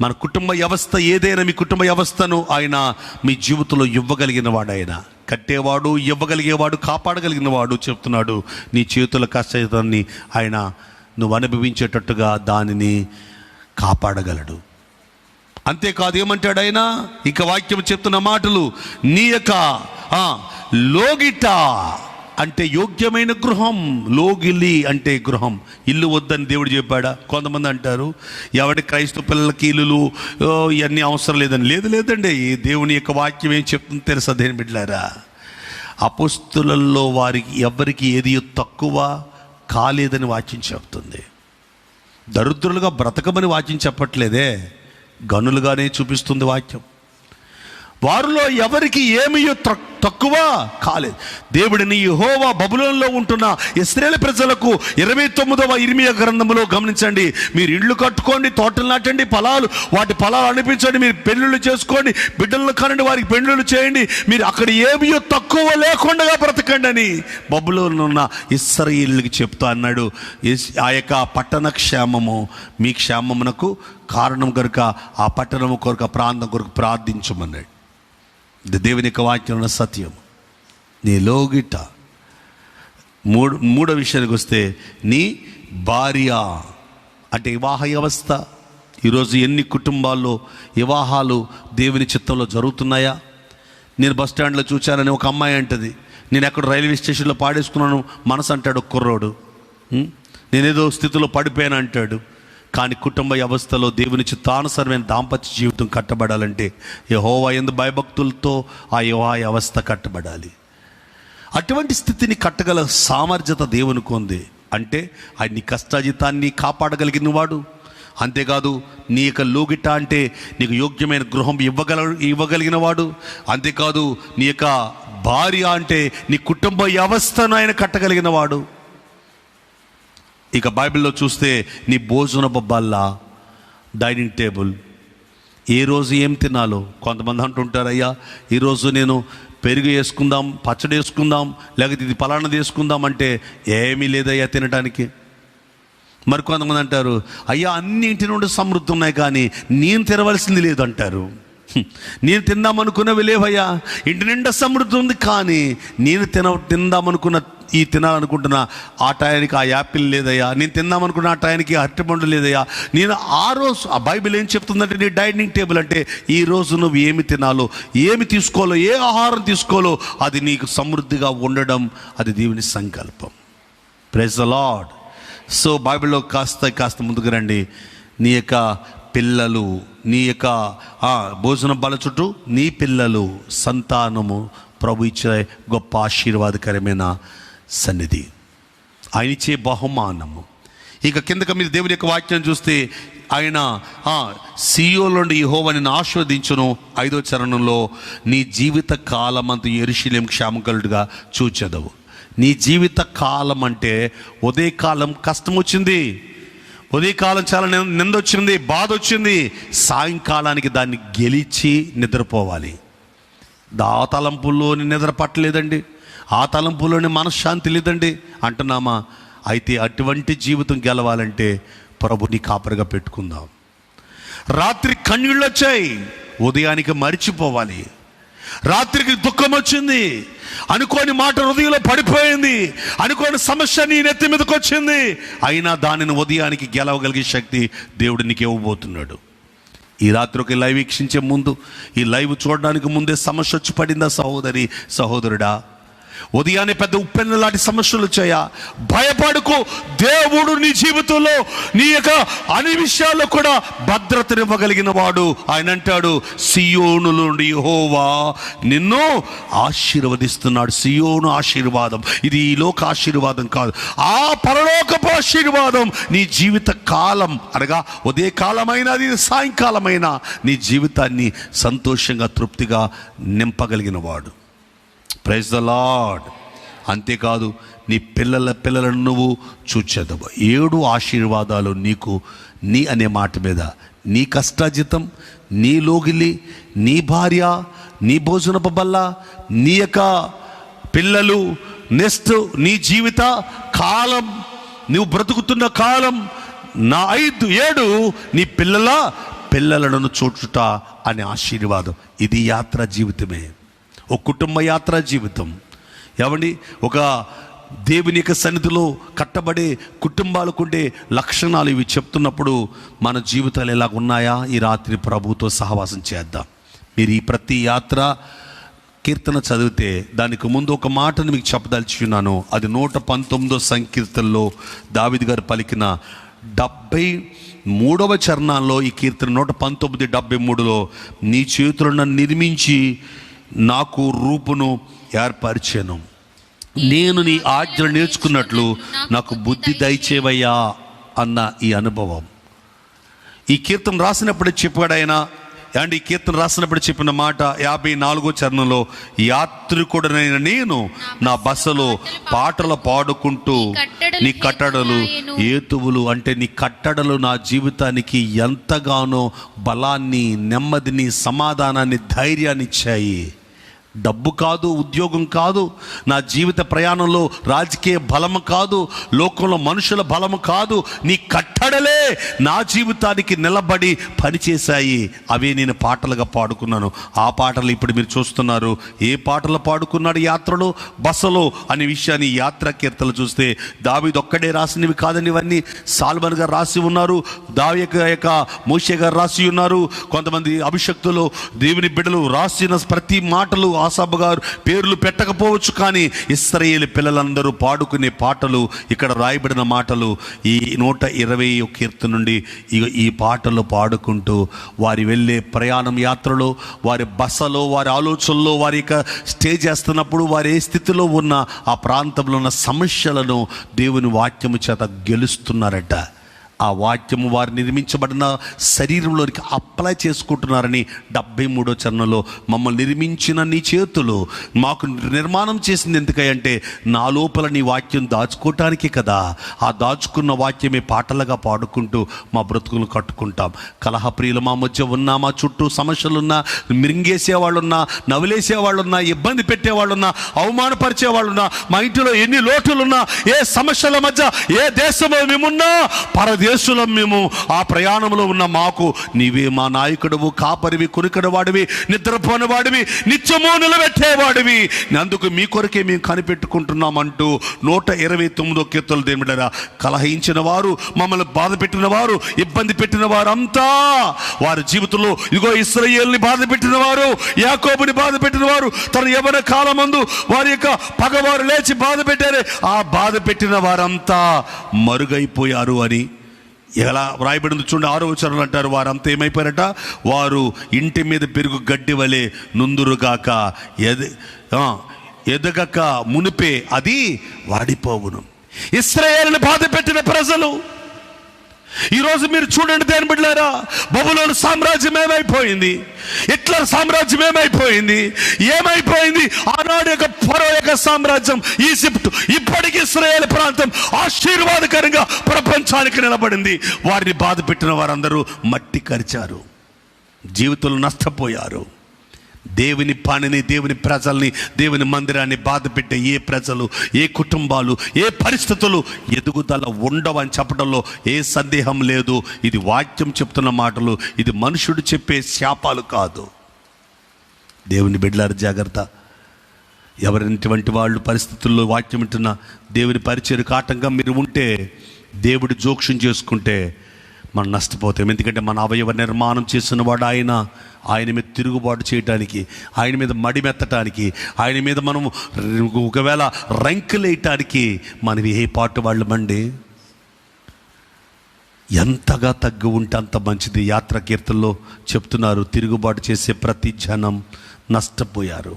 మన కుటుంబ వ్యవస్థ ఏదైనా మీ కుటుంబ వ్యవస్థను ఆయన మీ జీవితంలో ఇవ్వగలిగిన వాడైన, కట్టేవాడు, ఇవ్వగలిగేవాడు, కాపాడగలిగిన వాడు. చెప్తున్నాడు, నీ చేతుల కష్టాన్ని ఆయన నువ్వు అనుభవించేటట్టుగా దానిని కాపాడగలడు. అంతేకాదు, ఏమంటాడు ఆయన? ఇక వాక్యం చెప్తున్న మాటలు, నీ యొక్క లోగిట అంటే యోగ్యమైన గృహం, లోగిలి అంటే గృహం. ఇల్లు వద్దని దేవుడు చెప్పాడా? కొంతమంది అంటారు, ఎవడి క్రైస్తవ పిల్లలకి ఇల్లులు ఇవన్నీ అవసరం లేదని. లేదండి, దేవుని యొక్క వాక్యం ఏం చెప్తుంది తెలుసా దేని బిడ్డలారా? అపోస్తులలో వారికి ఎవరికి ఏది తక్కువ కాలేదని వాక్యం చెప్తుంది. దరిద్రులుగా బ్రతకమని వాక్యం చెప్పట్లేదే, గనులుగానే చూపిస్తుంది వాక్యం. వారిలో ఎవరికి ఏమీ తక్కువ కాలేదు. దేవుడిని యెహోవా బబులోనులో ఉంటున్న ఇశ్రాయేలు ప్రజలకు 29వ ఇర్మియా గ్రంథంలో గమనించండి, మీరు ఇళ్ళు కట్టుకోండి, తోటలు నాటండి, వాటి ఫలాలు అనిపించండి, మీరు పెళ్ళిళ్ళు చేసుకోండి, బిడ్డలను కనండి, వారికి పెళ్ళిళ్ళు చేయండి, మీరు అక్కడ ఏమీ తక్కువ లేకుండా బ్రతకండి అని బబులోనులో ఉన్న ఇశ్రాయేలుకి చెప్తా అన్నాడు. ఆ యొక్క పట్టణ క్షేమము మీ క్షేమమునకు కారణం కనుక ఆ పట్టణము కొరకు, ఆ ప్రాంతం కొరకు ప్రార్థించమన్నాడు. దేవుని యొక్క వాక్యం ఉన్న సత్యం. నీ లోగిట మూడో విషయానికి వస్తే, నీ భార్య అంటే వివాహ వ్యవస్థ. ఈరోజు ఎన్ని కుటుంబాల్లో వివాహాలు దేవుని చిత్తంలో జరుగుతున్నాయా? నేను బస్ స్టాండ్లో చూచానని ఒక అమ్మాయి అంటది, నేను ఎక్కడ రైల్వే స్టేషన్లో పాడేసుకున్నాను మనసు అంటాడు ఒక కుర్రోడు. నేనేదో స్థితిలో పడిపోయాను అంటాడు. కానీ కుటుంబ వ్యవస్థలో దేవుని చిత్తానుసరమైన దాంపత్య జీవితం కట్టబడాలంటే యెహోవా యందు భయభక్తులతో ఆ వివాహ వ్యవస్థ కట్టబడాలి. అటువంటి స్థితిని కట్టగల సామర్థ్యత దేవునికి ఉంది. అంటే ఆయన కష్టాజితాన్ని కాపాడగలిగిన వాడు, అంతేకాదు నీ యొక్క లోగిట అంటే నీకు యోగ్యమైన గృహం ఇవ్వగలిగిన వాడు. అంతేకాదు నీ యొక్క భార్య అంటే నీ కుటుంబ వ్యవస్థను ఆయన కట్టగలిగిన వాడు. ఇక బైబిల్లో చూస్తే నీ భోజనపు బల్ల, డైనింగ్ టేబుల్, ఏ రోజు ఏం తినాలో. కొంతమంది అంటుంటారు, అయ్యా ఈరోజు నేను పెరుగు వేసుకుందాం, పచ్చడి వేసుకుందాం, లేకపోతే ఇది పలానాది వేసుకుందాం అంటే ఏమీ లేదయ్యా తినడానికి. మరి కొంతమంది అంటారు, అయ్యా అన్ని ఇంటి నుండి సమృద్ధి ఉన్నాయి కానీ నేను తినవలసింది లేదంటారు. నేను తిందామనుకున్నవి లేవయ్యా, ఇంటి నిండా సమృద్ధి ఉంది కానీ నేను తిందామనుకున్న తినాలనుకుంటున్నా ఆ టయానికి ఆ యాపిల్ లేదయ్యా, నేను తిందామనుకున్న ఆ టయానికి అరటిపండు లేదయ్యా. నేను ఆ రోజు ఆ బైబిల్ ఏం చెప్తుందంటే నీ డైనింగ్ టేబుల్ అంటే ఈ రోజు నువ్వు ఏమి తినాలో, ఏమి తీసుకోవాలో, ఏ ఆహారం తీసుకోవాలో అది నీకు సమృద్ధిగా ఉండడం, అది దేవుని సంకల్పం. Praise the lord. సో బైబిల్లో కాస్త ముందుకు రండి. నీ యొక్క పిల్లలు, నీ యొక్క భోజనం బల చుట్టూ నీ పిల్లలు, సంతానము ప్రభు ఇచ్చే గొప్ప ఆశీర్వాదకరమైన సన్నిధి, ఆయన ఇచ్చే బహుమానము. ఇక కిందక మీరు దేవుని యొక్క వాక్యం చూస్తే ఆయన సీయోలో నుండి యెహోవా నిన్ను ఆశీర్వదించును. 5వ చరణంలో నీ జీవిత కాలమంతా యెరూషలేము క్షేమకలుడుగా చూచెదవు. నీ జీవిత కాలం అంటే ఉదయకాలం కష్టం వచ్చింది, ఉదయకాలం చాలా నింద వచ్చింది, బాధ వచ్చింది, సాయంకాలానికి దాన్ని గెలిచి నిద్రపోవాలి. ఆ తలంపుల్లోని నిద్ర పట్టలేదండి, ఆ తలంపులోని మనశ్శాంతి లేదండి అంటున్నామా? అయితే అటువంటి జీవితం గెలవాలంటే ప్రభుని కాపరిగా పెట్టుకుందాం. రాత్రి కన్నీళ్ళు వచ్చాయి, ఉదయానికి మరిచిపోవాలి. రాత్రికి దుఃఖం వచ్చింది, అనుకోని మాట హృదయంలో పడిపోయింది, అనుకోని సమస్య నీ నెత్తి మీదకి వచ్చింది, అయినా దానిని ఉదయానికి గెలవగలిగే శక్తి దేవుడు నీకు ఇవ్వబోతున్నాడు. ఈ రాత్రి ఒక లైవ్ వీక్షించే ముందు, ఈ లైవ్ చూడడానికి ముందే సమస్య వచ్చి పడిందా సహోదరి సహోదరుడా? ఉదయాన్నే పెద్ద ఉప్పెన్న లాంటి సమస్యలు వచ్చాయా? భయపడుకో. దేవుడు నీ జీవితంలో నీ యొక్క అన్ని విషయాల్లో కూడా భద్రతనివ్వగలిగిన వాడు. ఆయన అంటాడు, సియోను నుండి యెహోవా నిన్ను ఆశీర్వదిస్తున్నాడు. సియోను ఆశీర్వాదం, ఇది ఈ లోక ఆశీర్వాదం కాదు, ఆ పరలోకపు ఆశీర్వాదం. నీ జీవిత కాలం అనగా ఉదయకాలమైనది, సాయంకాలమైన నీ జీవితాన్ని సంతోషంగా తృప్తిగా నింపగలిగిన వాడు. Praise the lord. అంతేకాదు నీ పిల్లలను నువ్వు చూచెదవు. 7 ఆశీర్వాదాలు నీకు, నీ అనే మాట మీద, నీ కష్టాజితం, నీ లోగిలి, నీ భార్య, నీ భోజనపు బల్ల, నీ యొక్క పిల్లలు, నెక్స్ట్ నీ జీవిత కాలం, నువ్వు బ్రతుకుతున్న కాలం, నా 7 నీ పిల్లలను చూచుట అనే ఆశీర్వాదం. ఇది యాత్రా జీవితమే, ఒక కుటుంబ యాత్రా జీవితం. ఏమండి, ఒక దేవుని యొక్క సన్నిధిలో కట్టబడే కుటుంబాలకు ఉండే లక్షణాలు ఇవి చెప్తున్నప్పుడు మన జీవితాలు ఎలా ఉన్నాయా? ఈ రాత్రి ప్రభుతో సహవాసం చేద్దాం. మీరు ఈ ప్రతి యాత్ర కీర్తన చదివితే దానికి ముందు ఒక మాటను మీకు చెప్పదలుచుకున్నాను. అది 119వ సంకీర్తనలో దావీదు గారు పలికిన 73వ చరణాల్లో ఈ కీర్తన 119:73లో నీ చేతులను నిర్మించి నాకు రూపును ఏర్పరిచాను, నేను నీ ఆజ్ఞలు నేర్చుకున్నట్లు నాకు బుద్ధి దయచేవయ్యా అన్న ఈ అనుభవం. ఈ కీర్తన రాసినప్పుడే చెప్పాడు ఆయన. అండ్ ఈ కీర్తన రాసినప్పుడు చెప్పిన మాట 54వ చరణంలో, యాత్రికుడనైన నేను నా బసలో పాటలు పాడుకుంటూ నీ కట్టడలు ఏతువులు, అంటే నీ కట్టడలు నా జీవితానికి ఎంతగానో బలాన్ని, నెమ్మదిని, సమాధానాన్ని, ధైర్యాన్ని ఇచ్చాయి. డబ్బు కాదు, ఉద్యోగం కాదు, నా జీవిత ప్రయాణంలో రాజకీయ బలము కాదు, లోకంలో మనుషుల బలము కాదు, నీ కట్టడలే నా జీవితానికి నిలబడి పనిచేశాయి. అవే నేను పాటలుగా పాడుకున్నాను. ఆ పాటలు ఇప్పుడు మీరు చూస్తున్నారు. ఏ పాటలు పాడుకున్నాడు యాత్రలో, బసలో అనే విషయాన్ని యాత్రా కీర్తనలు చూస్తే దావీదు ఒక్కడే రాసినవి కాదండి. ఇవన్నీ సాల్మన్ గారు రాసి ఉన్నారు, మోషే గారు రాసి ఉన్నారు, కొంతమంది అభిషక్తులు దేవుని బిడ్డలు రాసిన ప్రతి మాటలు ఆసాబు గారు పేర్లు పెట్టకపోవచ్చు, కానీ ఇశ్రాయేలు పిల్లలందరూ పాడుకునే పాటలు, ఇక్కడ రాయబడిన మాటలు ఈ 120వ కీర్తన నుండి ఈ పాటలు పాడుకుంటూ వారి వెళ్ళే ప్రయాణం, యాత్రలో, వారి బసలో, వారి ఆలోచనలో, వారి యొక్క స్టే చేస్తున్నప్పుడు వారి ఏ స్థితిలో ఉన్న ఆ ప్రాంతంలో ఉన్న సమస్యలను దేవుని వాక్యము చేత గెలుస్తున్నారట. ఆ వాక్యము వారు నిర్మించబడిన శరీరంలోనికి అప్లై చేసుకుంటున్నారని 73వ చరణంలో మమ్మల్ని నిర్మించిన నీ చేతులు మాకు నిర్మాణం చేసింది ఎందుకంటే నా లోపల నీ వాక్యం దాచుకోవటానికి కదా. ఆ దాచుకున్న వాక్యమే పాటలుగా పాడుకుంటూ మా బ్రతుకులు కట్టుకుంటాం. కలహప్రియులు మా మధ్య ఉన్నా, మా చుట్టూ సమస్యలున్నా, మిరింగేసేవాళ్ళున్నా, నవ్వులేసేవాళ్ళున్నా, ఇబ్బంది పెట్టేవాళ్ళున్నా, అవమానపరిచేవాళ్ళున్నా, మా ఇంటిలో ఎన్ని లోటులున్నా, ఏ సమస్యల మధ్య ఏ దేశంలో మేమున్నా, పరదేశంలో మేము ఆ ప్రయాణంలో ఉన్న మాకు నీవే మా నాయకుడువు, కాపరివి, కునికడవాడివి, నిద్రపోనివాడివి, నిత్యము నిలబెట్టేవాడివి. అందుకు మీ కొరకే మేము కనిపెట్టుకుంటున్నామంటూ 129వ కీర్తన దేవుడరా, కలహించిన వారు, మమ్మల్ని బాధ పెట్టిన వారు, ఇబ్బంది పెట్టిన వారంతా వారి జీవితంలో ఇదిగో ఇశ్రాయేలుని బాధ పెట్టిన వారు, యాకోబుని బాధ పెట్టిన వారు, తన యవ్వన కాలమందు వారి యొక్క పగవారు లేచి బాధ పెట్టారే, ఆ బాధ పెట్టిన వారంతా మరుగైపోయారు అని ఎలా వ్రాయబడింది చూడండి. 6వ వచనం అంటారు, వారంతా ఏమైపోయారట, వారు ఇంటి మీద పెరుగు గడ్డి వలె నుందురుగాక, ఎదగక మునిపే అది వాడిపోవును. ఇశ్రాయేలుని బాధ పెట్టిన ప్రజలు ఈరోజు మీరు చూడండి దేని బిడ్డలారా, బబులోను సామ్రాజ్యం ఏమైపోయింది, హిట్లర్ సామ్రాజ్యం ఏమైపోయింది, ఆనాడు యొక్క ఫరో యొక్క సామ్రాజ్యం ఈజిప్ట్, ఇప్పటికీ ఇశ్రాయేలు ప్రాంతం ఆశీర్వాదకరంగా ప్రపంచానికి నిలబడింది. వారిని బాధ పెట్టిన వారందరూ మట్టి కరిచారు, జీవితంలో నష్టపోయారు. దేవుని పనిని, దేవుని ప్రజల్ని, దేవుని మందిరాన్ని బాధ పెట్టే ఏ ప్రజలు, ఏ కుటుంబాలు, ఏ పరిస్థితులు ఎదుగుదల ఉండవని చెప్పడంలో ఏ సందేహం లేదు. ఇది వాక్యం చెప్తున్న మాటలు, ఇది మనుషుడు చెప్పే శాపాలు కాదు. దేవుని బిడ్డలారా జాగ్రత్త. ఎవరింటి వాళ్ళు పరిస్థితుల్లో వాక్యం వింటున్న దేవుని పరిచర్యకు ఆటంకం మీరు ఉంటే, దేవుడు జోక్యం చేసుకుంటే మనం నష్టపోతాం. ఎందుకంటే మన అవయవ నిర్మాణం చేసిన వాడు ఆయన మీద తిరుగుబాటు చేయటానికి, ఆయన మీద మడిమెత్తటానికి, ఆయన మీద మనం ఒకవేళ రంకులేయటానికి మనం ఏ పాటు వాళ్ళమండి. ఎంతగా తగ్గి ఉంటే అంత మంచిది. యాత్ర కీర్తనలో చెప్తున్నారు, తిరుగుబాటు చేసే ప్రతి జనం నష్టపోయారు.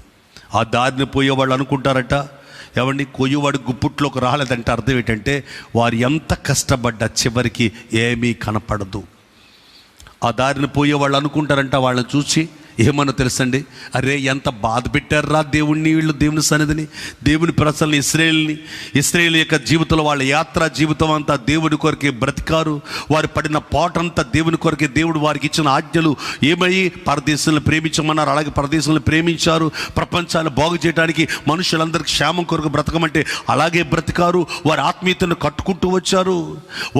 ఆ దారిని పోయే వాళ్ళు అనుకుంటారట, ఎవరిని కొయ్యవాడు గుప్పుట్లోకి రాలేదంటే అర్థం ఏంటంటే వారు ఎంత కష్టపడ్డా చివరికి ఏమీ కనపడదు. ఆ దారిని పోయే వాళ్ళు అనుకుంటారంట, వాళ్ళని చూసి ఏమన్నా తెలుసండి, అరే ఎంత బాధ పెట్టారా దేవుణ్ణి, వీళ్ళు దేవుని సన్నిధిని, దేవుని ప్రజల్ని, ఇశ్రాయేలు యొక్క జీవితంలో వాళ్ళ యాత్ర జీవితం అంతా దేవుని కొరకే బ్రతికారు. వారు పడిన పోటంతా దేవుని కొరకే. దేవుడు వారికి ఇచ్చిన ఆజ్ఞలు ఏమయ్యి, పరదేశంలో ప్రేమించమన్నారు, అలాగే పరదేశంలో ప్రేమించారు. ప్రపంచాన్ని బాగు చేయడానికి, మనుషులందరికీ క్షేమం కొరకు బ్రతకమంటే అలాగే బ్రతికారు. వారి ఆత్మీయతను కట్టుకుంటూ వచ్చారు.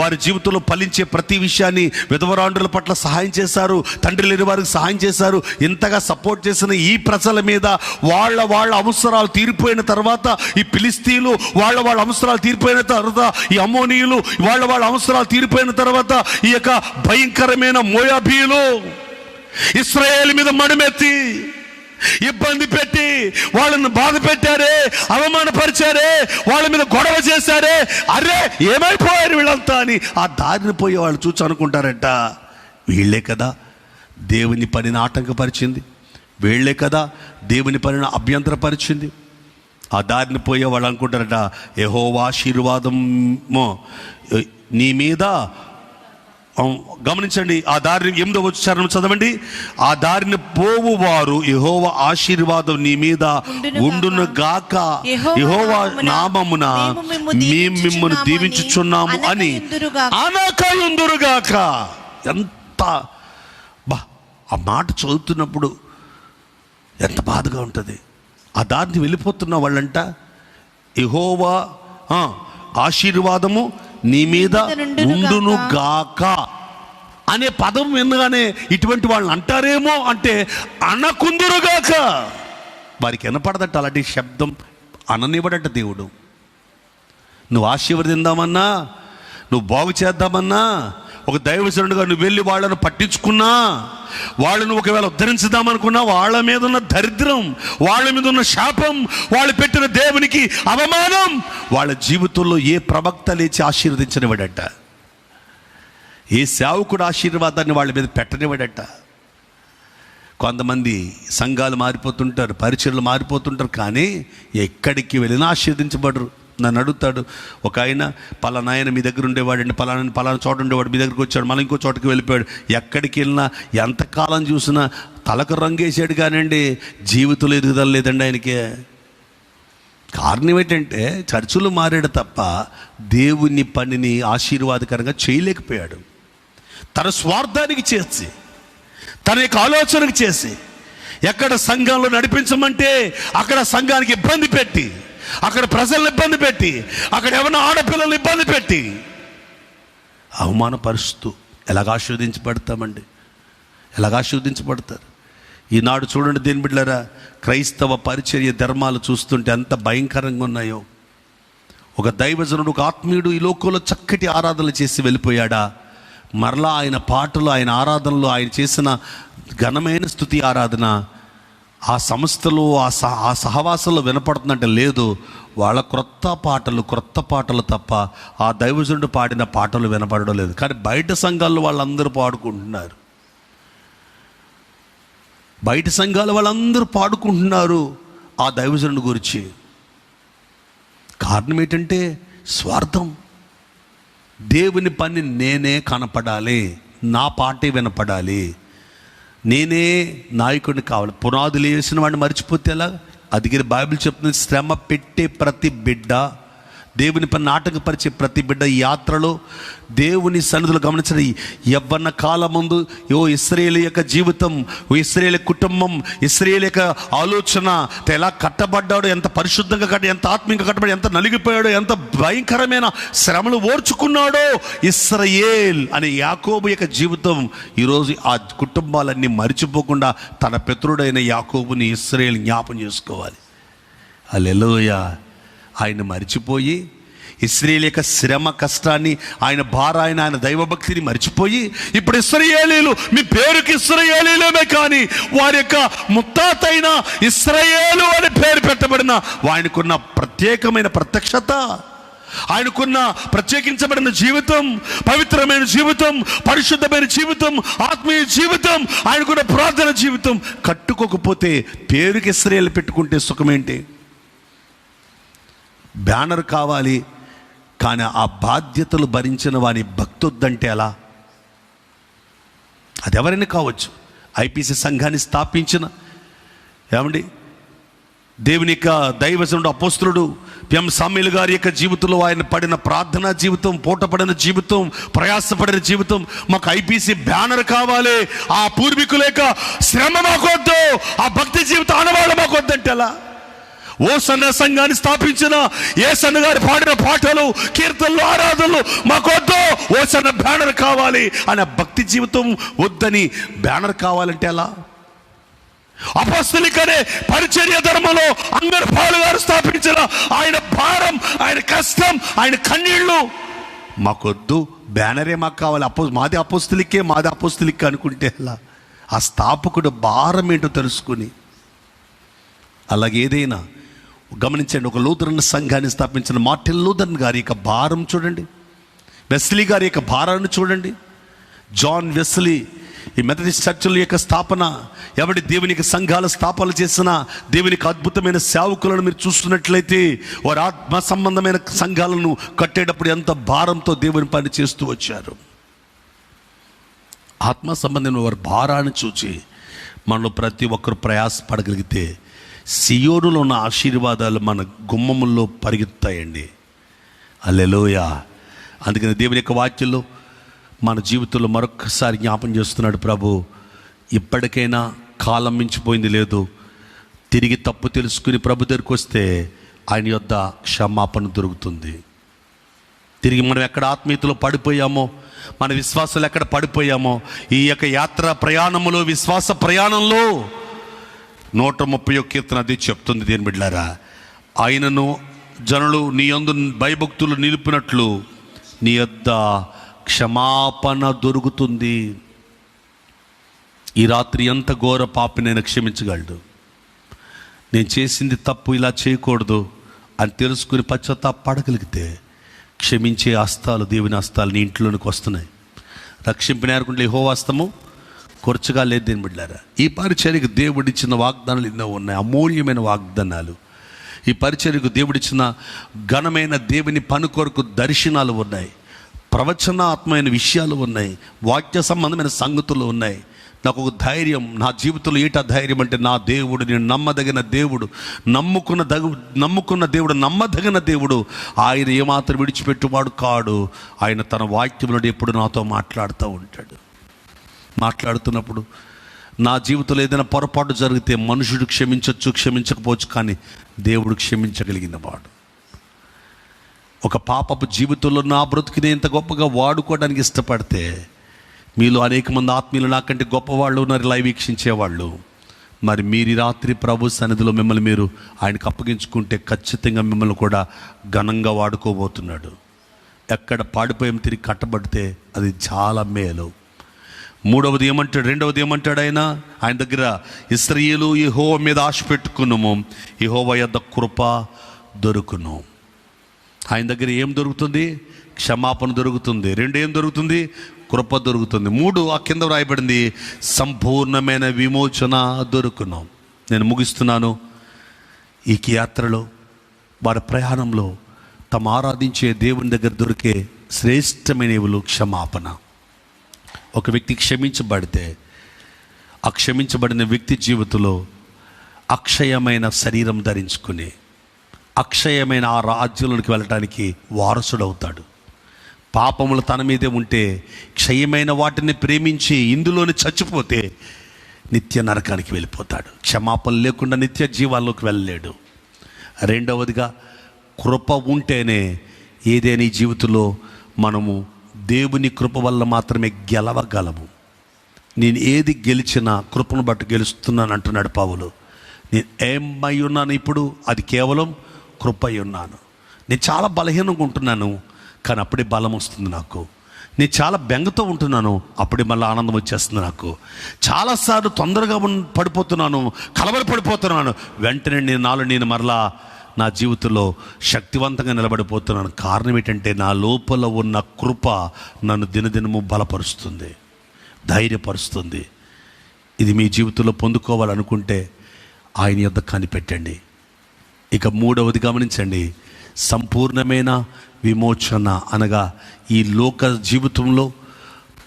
వారి జీవితంలో ఫలించే ప్రతి విషయాన్ని విధవరాండ్రుల పట్ల సహాయం చేశారు, తండ్రి లేని వారికి సహాయం చేశారు. ఇంతగా సపోర్ట్ చేసిన ఈ ప్రజల మీద వాళ్ళ అవసరాలు తీరిపోయిన తర్వాత, ఈ ఫిలిస్తీన్లు వాళ్ళ అవసరాలు తీరిపోయిన తర్వాత, ఈ అమ్మోనీయులు వాళ్ళ అవసరాలు తీరిపోయిన తర్వాత, ఈ యొక్క భయంకరమైన మోయాబీయులు ఇశ్రాయేలు మీద మడిమెత్తి ఇబ్బంది పెట్టి వాళ్ళని బాధ పెట్టారే, అవమానపరిచారే, వాళ్ళ మీద గొడవ చేశారే, అరే ఏమైపోయారు వీళ్ళంతా అని ఆ దారిని పోయే వాళ్ళు చూసి అనుకుంటారట, వీళ్ళే కదా దేవుని పనిని ఆటంకపరిచింది, వీళ్ళే కదా దేవుని పనిని అభ్యంతరపరిచింది. ఆ దారిని పోయే వాళ్ళు అనుకుంటారట, యెహోవా ఆశీర్వాదము నీ మీద. గమనించండి, ఆ దారిని 8వ చరణం చదవండి. ఆ దారిని పోవు వారు యెహోవా ఆశీర్వాదం నీ మీద ఉండును గాక, యెహోవా నామమున మేము మిమ్మల్ని దీవించుచున్నాము అని అనకయుందురుగాక. ఎంత ఆ మాట చదువుతున్నప్పుడు ఎంత బాధగా ఉంటుంది. ఆ దారిని వెళ్ళిపోతున్న వాళ్ళంట, యెహోవా ఆశీర్వాదము నీ మీద ఉండును గాక అనే పదం వినగానే ఇటువంటి వాళ్ళని అంటారేమో అంటే అనకుందురుగాక. వారికి వినపడదట, అలాంటి శబ్దం అననివ్వడట దేవుడు. నువ్వు ఆశీర్వదిందామన్నా, నువ్వు బాగు చేద్దామన్నా, ఒక దైవజనుడుగా నువ్వు వెళ్ళి వాళ్ళను పట్టించుకున్నా, వాళ్ళను ఒకవేళ ఉద్ధరించుదామనుకున్నా, వాళ్ళ మీద ఉన్న దరిద్రం, వాళ్ళ మీద ఉన్న శాపం, వాళ్ళు పెట్టిన దేవునికి అవమానం, వాళ్ళ జీవితంలో ఏ ప్రవక్త లేచి ఆశీర్వదించనివాడట, ఏ సేవకుడు ఆశీర్వాదాన్ని వాళ్ళ మీద పెట్టనివాడట. కొంతమంది సంఘాలు మారిపోతుంటారు, పరిచర్లు మారిపోతుంటారు, కానీ ఎక్కడికి వెళ్ళినా ఆశీర్వదించబడరు. నన్ను అడుగుతాడు ఒక ఆయన, పలానా ఆయన మీ దగ్గర ఉండేవాడండి, పలానా చోట ఉండేవాడు, మీ దగ్గరికి వచ్చాడు, మళ్ళీ ఇంకో చోటకి వెళ్ళిపోయాడు. ఎక్కడికి వెళ్ళినా ఎంతకాలం చూసినా తలకు రంగేసాడు కానివ్వండి, జీవితంలో ఎదుగుదల లేదండి ఆయనకి. కారణం ఏంటంటే చర్చలు మారాడు తప్ప దేవుని పనిని ఆశీర్వాదకరంగా చేయలేకపోయాడు. తన స్వార్థానికి చేసి, తన యొక్క ఆలోచనకు చేసి, ఎక్కడ సంఘంలో నడిపించమంటే అక్కడ సంఘానికి ఇబ్బంది పెట్టి, అక్కడ ప్రజలను ఇబ్బంది పెట్టి, అక్కడ ఏమన్నా ఆడపిల్లలు ఇబ్బంది పెట్టి అవమానపరుస్తూ ఎలాగ ఆశీర్వదించబడతామండి? ఎలాగ ఆశీర్వదించబడతారు? ఈనాడు చూడండి దేని బిడ్డలారా, క్రైస్తవ పరిచర్య ధర్మాలు చూస్తుంటే ఎంత భయంకరంగా ఉన్నాయో. ఒక దైవజనుడు, ఒక ఆత్మీయుడు ఈ లోకంలో చక్కటి ఆరాధనలు చేసి వెళ్ళిపోయాడా, మరలా ఆయన పాటలు, ఆయన ఆరాధనలు, ఆయన చేసిన ఘనమైన స్తుతి ఆరాధన ఆ సంస్థలో ఆ సహవాసంలో వినపడుతుందంటే లేదు. వాళ్ళ క్రొత్త పాటలు తప్ప ఆ దైవజనుడు పాడిన పాటలు వినపడడం లేదు. కానీ బయట సంఘాల్లో వాళ్ళందరూ పాడుకుంటున్నారు, బయట సంఘాల వాళ్ళందరూ పాడుకుంటున్నారు ఆ దైవజనుడి గురించి. కారణం ఏంటంటే స్వార్థం. దేవుని పని నేనే కనపడాలి, నా పాటే వినపడాలి, నేనే నాయకుడిని కావాలి. పునాదులు వేసిన వాడిని మర్చిపోతే ఎలా? అందుకని బైబిల్ చెప్తుంది, శ్రమ పెట్టే ప్రతి బిడ్డ, దేవుని పని నాటకపరిచే ప్రతి బిడ్డ ఈ యాత్రలో దేవుని సన్నిధిలో గమనించండి. యవ్వన కాలం ముందు ఇశ్రాయేలు యొక్క జీవితం, ఇశ్రాయేలు కుటుంబం, ఇశ్రాయేలు యొక్క ఆలోచన ఎలా కట్టబడ్డాడో, ఎంత పరిశుద్ధంగా కట్టి, ఎంత ఆత్మీయంగా కట్టబడి, ఎంత నలిగిపోయాడో, ఎంత భయంకరమైన శ్రమలు ఓర్చుకున్నాడో ఇశ్రాయేల్ అనే యాకోబు యొక్క జీవితం. ఈరోజు ఆ కుటుంబాలన్నీ మరిచిపోకుండా తన పితరుడైన యాకోబుని ఇశ్రాయేల్ జ్ఞాపం చేసుకోవాలి. హల్లెలూయా. ఆయన మరిచిపోయి ఇశ్రాయేలు యొక్క శ్రమ కష్టాన్ని, ఆయన భారాన్ని, ఆయన దైవభక్తిని మరిచిపోయి ఇప్పుడు ఇశ్రాయేలీలు, మీ పేరుకి ఇశ్రాయేలీలమే కానీ వారి యొక్క ముత్తాతైన ఇశ్రాయేలు అని పేరు పెట్టబడిన ఆయనకున్న ప్రత్యేకమైన ప్రత్యక్షత, ఆయనకున్న ప్రత్యేకించబడిన జీవితం, పవిత్రమైన జీవితం, పరిశుద్ధమైన జీవితం, ఆత్మీయ జీవితం, ఆయనకున్న ప్రార్థన జీవితం కట్టుకోకపోతే పేరుకి ఇశ్రాయేలు పెట్టుకుంటే సుఖమేంటి? బ్యానర్ కావాలి కానీ ఆ బాధ్యతలు భరించిన వాని భక్తి వద్దంటే ఎలా? అది ఎవరైనా కావచ్చు. ఐపీసీ సంఘాన్ని స్థాపించిన ఏమండి దేవుని యొక్క దైవజనుడు అపోస్తలుడు ఎం సామ్యూయల్ గారి యొక్క జీవితంలో ఆయన పడిన ప్రార్థనా జీవితం, పూటపడిన జీవితం, ప్రయాసపడిన జీవితం, మాకు ఐపీసీ బ్యానర్ కావాలి, ఆ పూర్వీకుల యొక్క శ్రమ మాకొద్దు, ఆ భక్తి జీవితం ఆనవాళ్ళు మాకొద్దంటే ఎలా? ఓసన్న సంఘాన్ని స్థాపించిన యేసన్న గారు పాడిన పాటలు, కీర్తనలు, ఆరాధనలు మాకొద్దు, ఓసన్న బ్యానర్ కావాలి అనే భక్తి జీవితం వద్దని బ్యానర్ కావాలంటే ఎలా? అపోస్తలికనే పరిచర్య ధర్మంలో అందరు పౌలు గారు స్థాపించిన ఆయన భారం, ఆయన కష్టం, ఆయన కన్నీళ్ళు మాకొద్దు, బ్యానరే మాకు కావాలి, మాది అపోస్తలికే అనుకుంటే ఎలా? ఆ స్థాపకుడు భారం ఏంటో తెలుసుకుని. అలాగే ఏదైనా గమనించండి, ఒక లూథరన్ సంఘాన్ని స్థాపించిన మార్టిన్ లూథరన్ గారి యొక్క భారం చూడండి, వెస్లీ గారి యొక్క భారాన్ని చూడండి, జాన్ వెస్లీ ఈ మెథడిస్ట్ చర్చిల యొక్క స్థాపన, ఎవరి దేవునికి సంఘాల స్థాపన చేసిన దేవునికి అద్భుతమైన సేవకులను మీరు చూస్తున్నట్లయితే వారు ఆత్మ సంబంధమైన సంఘాలను కట్టేటప్పుడు ఎంత భారంతో దేవుని పని చేస్తూ వచ్చారు. ఆత్మ సంబంధమైన వారి భారాన్ని చూచి మనలో ప్రతి ఒక్కరు ప్రయాసపడగలిగితే సియోనులో ఉన్న ఆశీర్వాదాలు మన గుమ్మముల్లో పరిగెత్తాయండి. హల్లెలూయా. అందుకని దేవుని యొక్క వాక్యంలో మన జీవితంలో మరొకసారి జ్ఞాపం చేస్తున్నాడు ప్రభు, ఇప్పటికైనా కాలం మించిపోయింది లేదు, తిరిగి తప్పు తెలుసుకుని ప్రభు దగ్గరికి వస్తే ఆయన యొద్ద క్షమాపణ దొరుకుతుంది. తిరిగి మనం ఎక్కడ ఆత్మీయతలో పడిపోయామో, మన విశ్వాసాలు ఎక్కడ పడిపోయామో, ఈ యొక్క యాత్ర ప్రయాణములో, విశ్వాస ప్రయాణంలో 130 కీర్తన అది చెప్తుంది. దేని బిడ్డలారా, ఆయనను జనులు నీ యందు భయభక్తులు నిలిపినట్లు నీ యొద్ద క్షమాపణ దొరుకుతుంది. ఈ రాత్రి ఎంత ఘోర పాపినైనా క్షమించగలడు. నేను చేసింది తప్పు, ఇలా చేయకూడదు అని తెలుసుకుని పశ్చాత్తాపడగలిగితే క్షమించే హస్తాలు, దేవుని హస్తాలు నీ ఇంట్లోనికి వస్తున్నాయి. రక్షింపినారుకుంటే యెహోవా హస్తము కొరచగా లేదు. దేని బిడ్డలారా, ఈ పరిచర్యకు దేవుడిచ్చిన వాగ్దానాలు ఎన్నో ఉన్నాయి, అమూల్యమైన వాగ్దానాలు. ఈ పరిచర్యకు దేవుడిచ్చిన ఘనమైన దేవుని పని కొరకు దర్శనాలు ఉన్నాయి, ప్రవచనాత్మైన విషయాలు ఉన్నాయి, వాక్య సంబంధమైన సంగతులు ఉన్నాయి. నాకు ఒక ధైర్యం, నా జీవితంలో ఏటా ధైర్యం అంటే, నా దేవుడు, నేను నమ్మదగిన దేవుడు, నమ్ముకున్న దేవుడు, నమ్మదగిన దేవుడు. ఆయన ఏమాత్రం విడిచిపెట్టువాడు కాడు. ఆయన తన వాక్యంలో ఎప్పుడు నాతో మాట్లాడుతూ ఉంటాడు. మాట్లాడుతున్నప్పుడు నా జీవితంలో ఏదైనా పొరపాటు జరిగితే మనుషుడు క్షమించవచ్చు, క్షమించకపోవచ్చు, కానీ దేవుడు క్షమించగలిగిన వాడు. ఒక పాపపు జీవితంలో నా బ్రతుకుని ఇంత గొప్పగా వాడుకోవడానికి ఇష్టపడితే, మీలో అనేక మంది ఆత్మీయులు నాకంటే గొప్పవాళ్ళు ఉన్నారు లైవ్ వీక్షించేవాళ్ళు. మరి మీరు రాత్రి ప్రభు సన్నిధిలో మిమ్మల్ని మీరు ఆయనకు అప్పగించుకుంటే ఖచ్చితంగా మిమ్మల్ని కూడా ఘనంగా వాడుకోబోతున్నాడు. ఎక్కడ పాడిపోయాం తిరిగి కట్టబడితే అది చాలా మేలు. మూడవది ఏమంటాడు, రెండవది ఏమంటాడు ఆయన దగ్గర, ఇశ్రాయేలు యెహోవా మీద ఆశ పెట్టుకున్నాము, యెహోవా యొద్ద కృప దొరుకును. ఆయన దగ్గర ఏం దొరుకుతుంది? క్షమాపణ దొరుకుతుంది. రెండు, ఏం దొరుకుతుంది? కృప దొరుకుతుంది. మూడు, ఆ కింద రాయబడింది, సంపూర్ణమైన విమోచన దొరుకును. నేను ముగిస్తున్నాను. ఈ యాత్రలో, వారి ప్రయాణంలో తమ ఆరాధించే దేవుని దగ్గర దొరికే శ్రేష్టమైన క్షమాపణ. ఒక వ్యక్తి క్షమించబడితే, ఆ క్షమించబడిన వ్యక్తి జీవితంలో అక్షయమైన శరీరం ధరించుకుని అక్షయమైన ఆ రాజ్యంలోకి వెళ్ళటానికి వారసుడవుతాడు. పాపములు తన మీదే ఉంటే, క్షయమైన వాటిని ప్రేమించి ఇందులోనే చచ్చిపోతే నిత్య నరకానికి వెళ్ళిపోతాడు. క్షమాపణ లేకుండా నిత్య జీవాల్లోకి వెళ్ళలేడు. రెండవదిగా, కృప ఉంటేనే ఏదైనా ఈ జీవితంలో మనము దేవుని కృప వల్ల మాత్రమే గెలవగలము. నేను ఏది గెలిచినా కృపను బట్టి గెలుస్తున్నాను అంటున్నాడు పౌలు. నేను ఏమై ఉన్నాను ఇప్పుడు, అది కేవలం కృప అయి ఉన్నాను. నేను చాలా బలహీనంగా ఉంటున్నాను, కానీ అప్పుడే బలం వస్తుంది నాకు. నేను చాలా బెంగతో ఉంటున్నాను, అప్పుడే మళ్ళీ ఆనందం వచ్చేస్తుంది నాకు. చాలాసార్లు తొందరగా పడిపోతున్నాను, కలవరపడిపోతున్నాను, వెంటనే నేను మరలా నా జీవితంలో శక్తివంతంగా నిలబడిపోతున్నాను. కారణం ఏంటంటే, నా లోపల ఉన్న కృప నన్ను దినదినము బలపరుస్తుంది, ధైర్యపరుస్తుంది. ఇది మీ జీవితంలో పొందుకోవాలనుకుంటే ఆయన యొద్ద కనిపెట్టండి. ఇక మూడవది గమనించండి, సంపూర్ణమైన విమోచన అనగా ఈ లోక జీవితంలో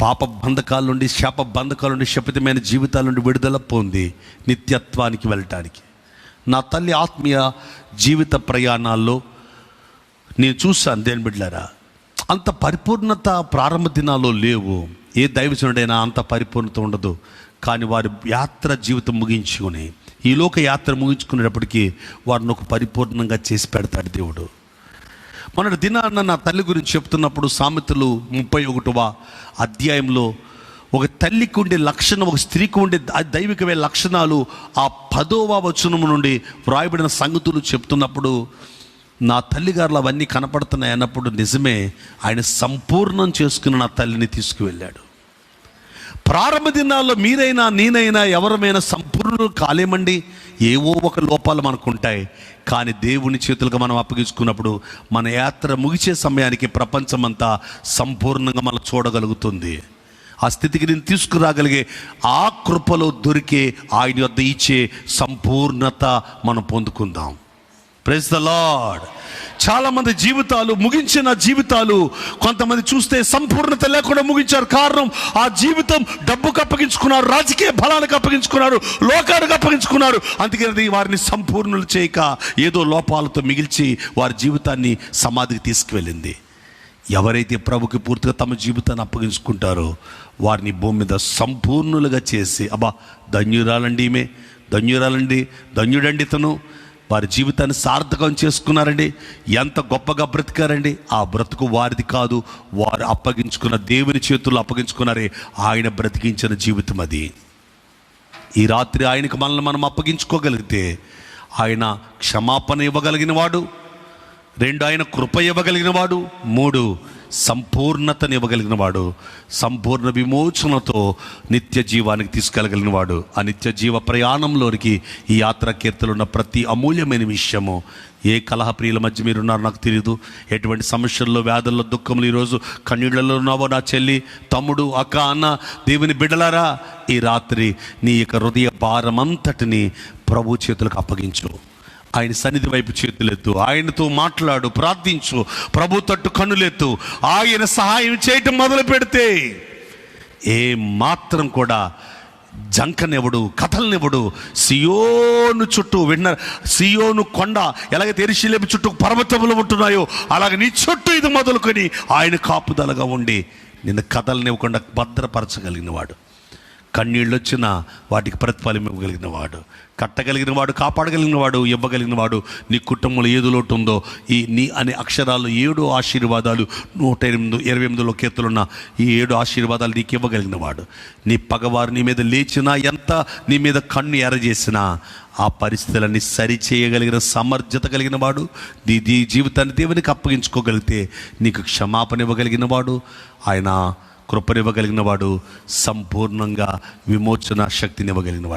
పాప బంధకాల నుండి, శాప బంధకాల నుండి, శపితమైన జీవితాల నుండి విడుదల పొంది నిత్యత్వానికి వెళ్ళటానికి. నా తల్లి ఆత్మీయ జీవిత ప్రయాణాల్లో నేను చూశాను, దేని బిడ్డలారా, అంత పరిపూర్ణత ప్రారంభ దినాల్లో లేవు. ఏ దైవజనుడైనా అంత పరిపూర్ణత ఉండదు. కానీ వారి యాత్ర జీవితం ముగించుకొని, ఈ లోక యాత్ర ముగించుకునేటప్పటికీ వారిని ఒక పరిపూర్ణంగా చేసి పెడతాడు దేవుడు. మొన్నటి దినాన్న నా తల్లి గురించి చెప్తున్నప్పుడు సామెతలు 31వ అధ్యాయంలో ఒక తల్లికి ఉండే లక్షణం, ఒక స్త్రీకి ఉండే దైవికమైన లక్షణాలు ఆ 10వ వచనం నుండి వ్రాయబడిన సంగతులు చెప్తున్నప్పుడు నా తల్లిగారులు అవన్నీ కనపడుతున్నాయి అన్నప్పుడు నిజమే, ఆయన సంపూర్ణం చేసుకుని నా తల్లిని తీసుకువెళ్ళాడు. ప్రారంభ దినాల్లో మీరైనా నేనైనా ఎవరమైనా సంపూర్ణులు కాలేమండి. ఏవో ఒక లోపాలు మనకు ఉంటాయి. కానీ దేవుని చేతులుగా మనం అప్పగించుకున్నప్పుడు మన యాత్ర ముగిసే సమయానికి ప్రపంచమంతా సంపూర్ణంగా మనం చూడగలుగుతుంది. ఆ స్థితికి నేను తీసుకురాగలిగే ఆ కృపలో దొరికే ఆయన యొద్ద ఇచ్చే సంపూర్ణత మనం పొందుకుందాం. Praise the lord. చాలామంది జీవితాలు, ముగించిన జీవితాలు కొంతమంది చూస్తే సంపూర్ణత లేకుండా ముగించారు. కారణం, ఆ జీవితం డబ్బుకు అప్పగించుకున్నారు, రాజకీయ బలానికి అప్పగించుకున్నారు, లోకానికి అప్పగించుకున్నారు. అందుకని వారిని సంపూర్ణులు చేయక ఏదో లోపాలతో మిగిల్చి వారి జీవితాన్ని సమాధికి తీసుకువెళ్ళింది. ఎవరైతే ప్రభుకి పూర్తిగా తమ జీవితాన్ని అప్పగించుకుంటారో వారిని భూమి మీద సంపూర్ణులుగా చేసి, అబ్బా ధన్యురాలండి ఈమె, ధన్యురాలండి, ధన్యుడండి ఇతను, వారి జీవితాన్ని సార్థకం చేసుకున్నారండి, ఎంత గొప్పగా బ్రతికారండి. ఆ బ్రతుకు వారిది కాదు, వారు అప్పగించుకున్న దేవుని చేతుల్లో అప్పగించుకున్నారే, ఆయన బ్రతికించిన జీవితం అది. ఈ రాత్రి ఆయనకు మనల్ని మనం అప్పగించుకోగలిగితే ఆయన క్షమాపణ ఇవ్వగలిగిన వాడు, 2 ఆయన కృప ఇవ్వగలిగిన వాడు, 3 సంపూర్ణతను ఇవ్వగలిగిన వాడు, సంపూర్ణ విమోచనతో నిత్య జీవానికి తీసుకెళ్ళగలిగిన వాడు. ఆ నిత్య జీవ ప్రయాణంలోనికి ఈ యాత్రా కీర్తనలో ఉన్న ప్రతి అమూల్యమైన విషయము, ఏ కలహప్రియుల మధ్య మీరున్నారో నాకు తెలియదు, ఎటువంటి సమస్యల్లో, వ్యాధుల్లో, దుఃఖములు, ఈరోజు కన్నీళ్లలో ఉన్నావో నా చెల్లి, తమ్ముడు, అక్క, అన్న, దేవుని బిడ్డలారా, ఈ రాత్రి నీ యొక్క హృదయ భారమంతటిని ప్రభు చేతులకు అప్పగించు. ఆయన సన్నిధి వైపు చేతులెత్తు, ఆయనతో మాట్లాడు, ప్రార్థించు, ప్రభు తట్టు కన్నులెత్తు. ఆయన సహాయం చేయటం మొదలు పెడితే ఏ మాత్రం కూడా జంకనివ్వడు, కథలనివ్వడు. సియోను చుట్టూ విన్న సియోను కొండ ఎలాగైతే యెరూషలేము చుట్టూ పర్వతములు ఉంటున్నాయో అలాగే నీ చుట్టూ ఇది మొదలుకొని ఆయన కాపుదలగా ఉండి నిన్ను కథలనివ్వకుండా భద్రపరచగలిగిన వాడు, కన్నీళ్ళు వచ్చినా వాటికి ప్రతిఫలం ఇవ్వగలిగిన వాడు, కట్టగలిగిన వాడు, కాపాడగలిగిన వాడు, ఇవ్వగలిగిన వాడు. నీ కుటుంబంలో ఏదో లోటు ఉందో ఈ నీ అనే అక్షరాలు 7 ఆశీర్వాదాలు 128 కీర్తలున్న ఈ 7 ఆశీర్వాదాలు నీకు ఇవ్వగలిగిన వాడు. నీ పగవారు నీ మీద లేచినా, ఎంత నీ మీద కన్ను ఎరజేసినా ఆ పరిస్థితులన్నీ సరిచేయగలిగిన సమర్థత కలిగిన వాడు. నీ జీవితాన్ని దేవునికి అప్పగించుకోగలిగితే నీకు క్షమాపణ ఇవ్వగలిగిన వాడు, ఆయన కృపనివ్వగలిగిన వాడు, సంపూర్ణంగా విమోచన శక్తిని ఇవ్వగలిగిన వాడు.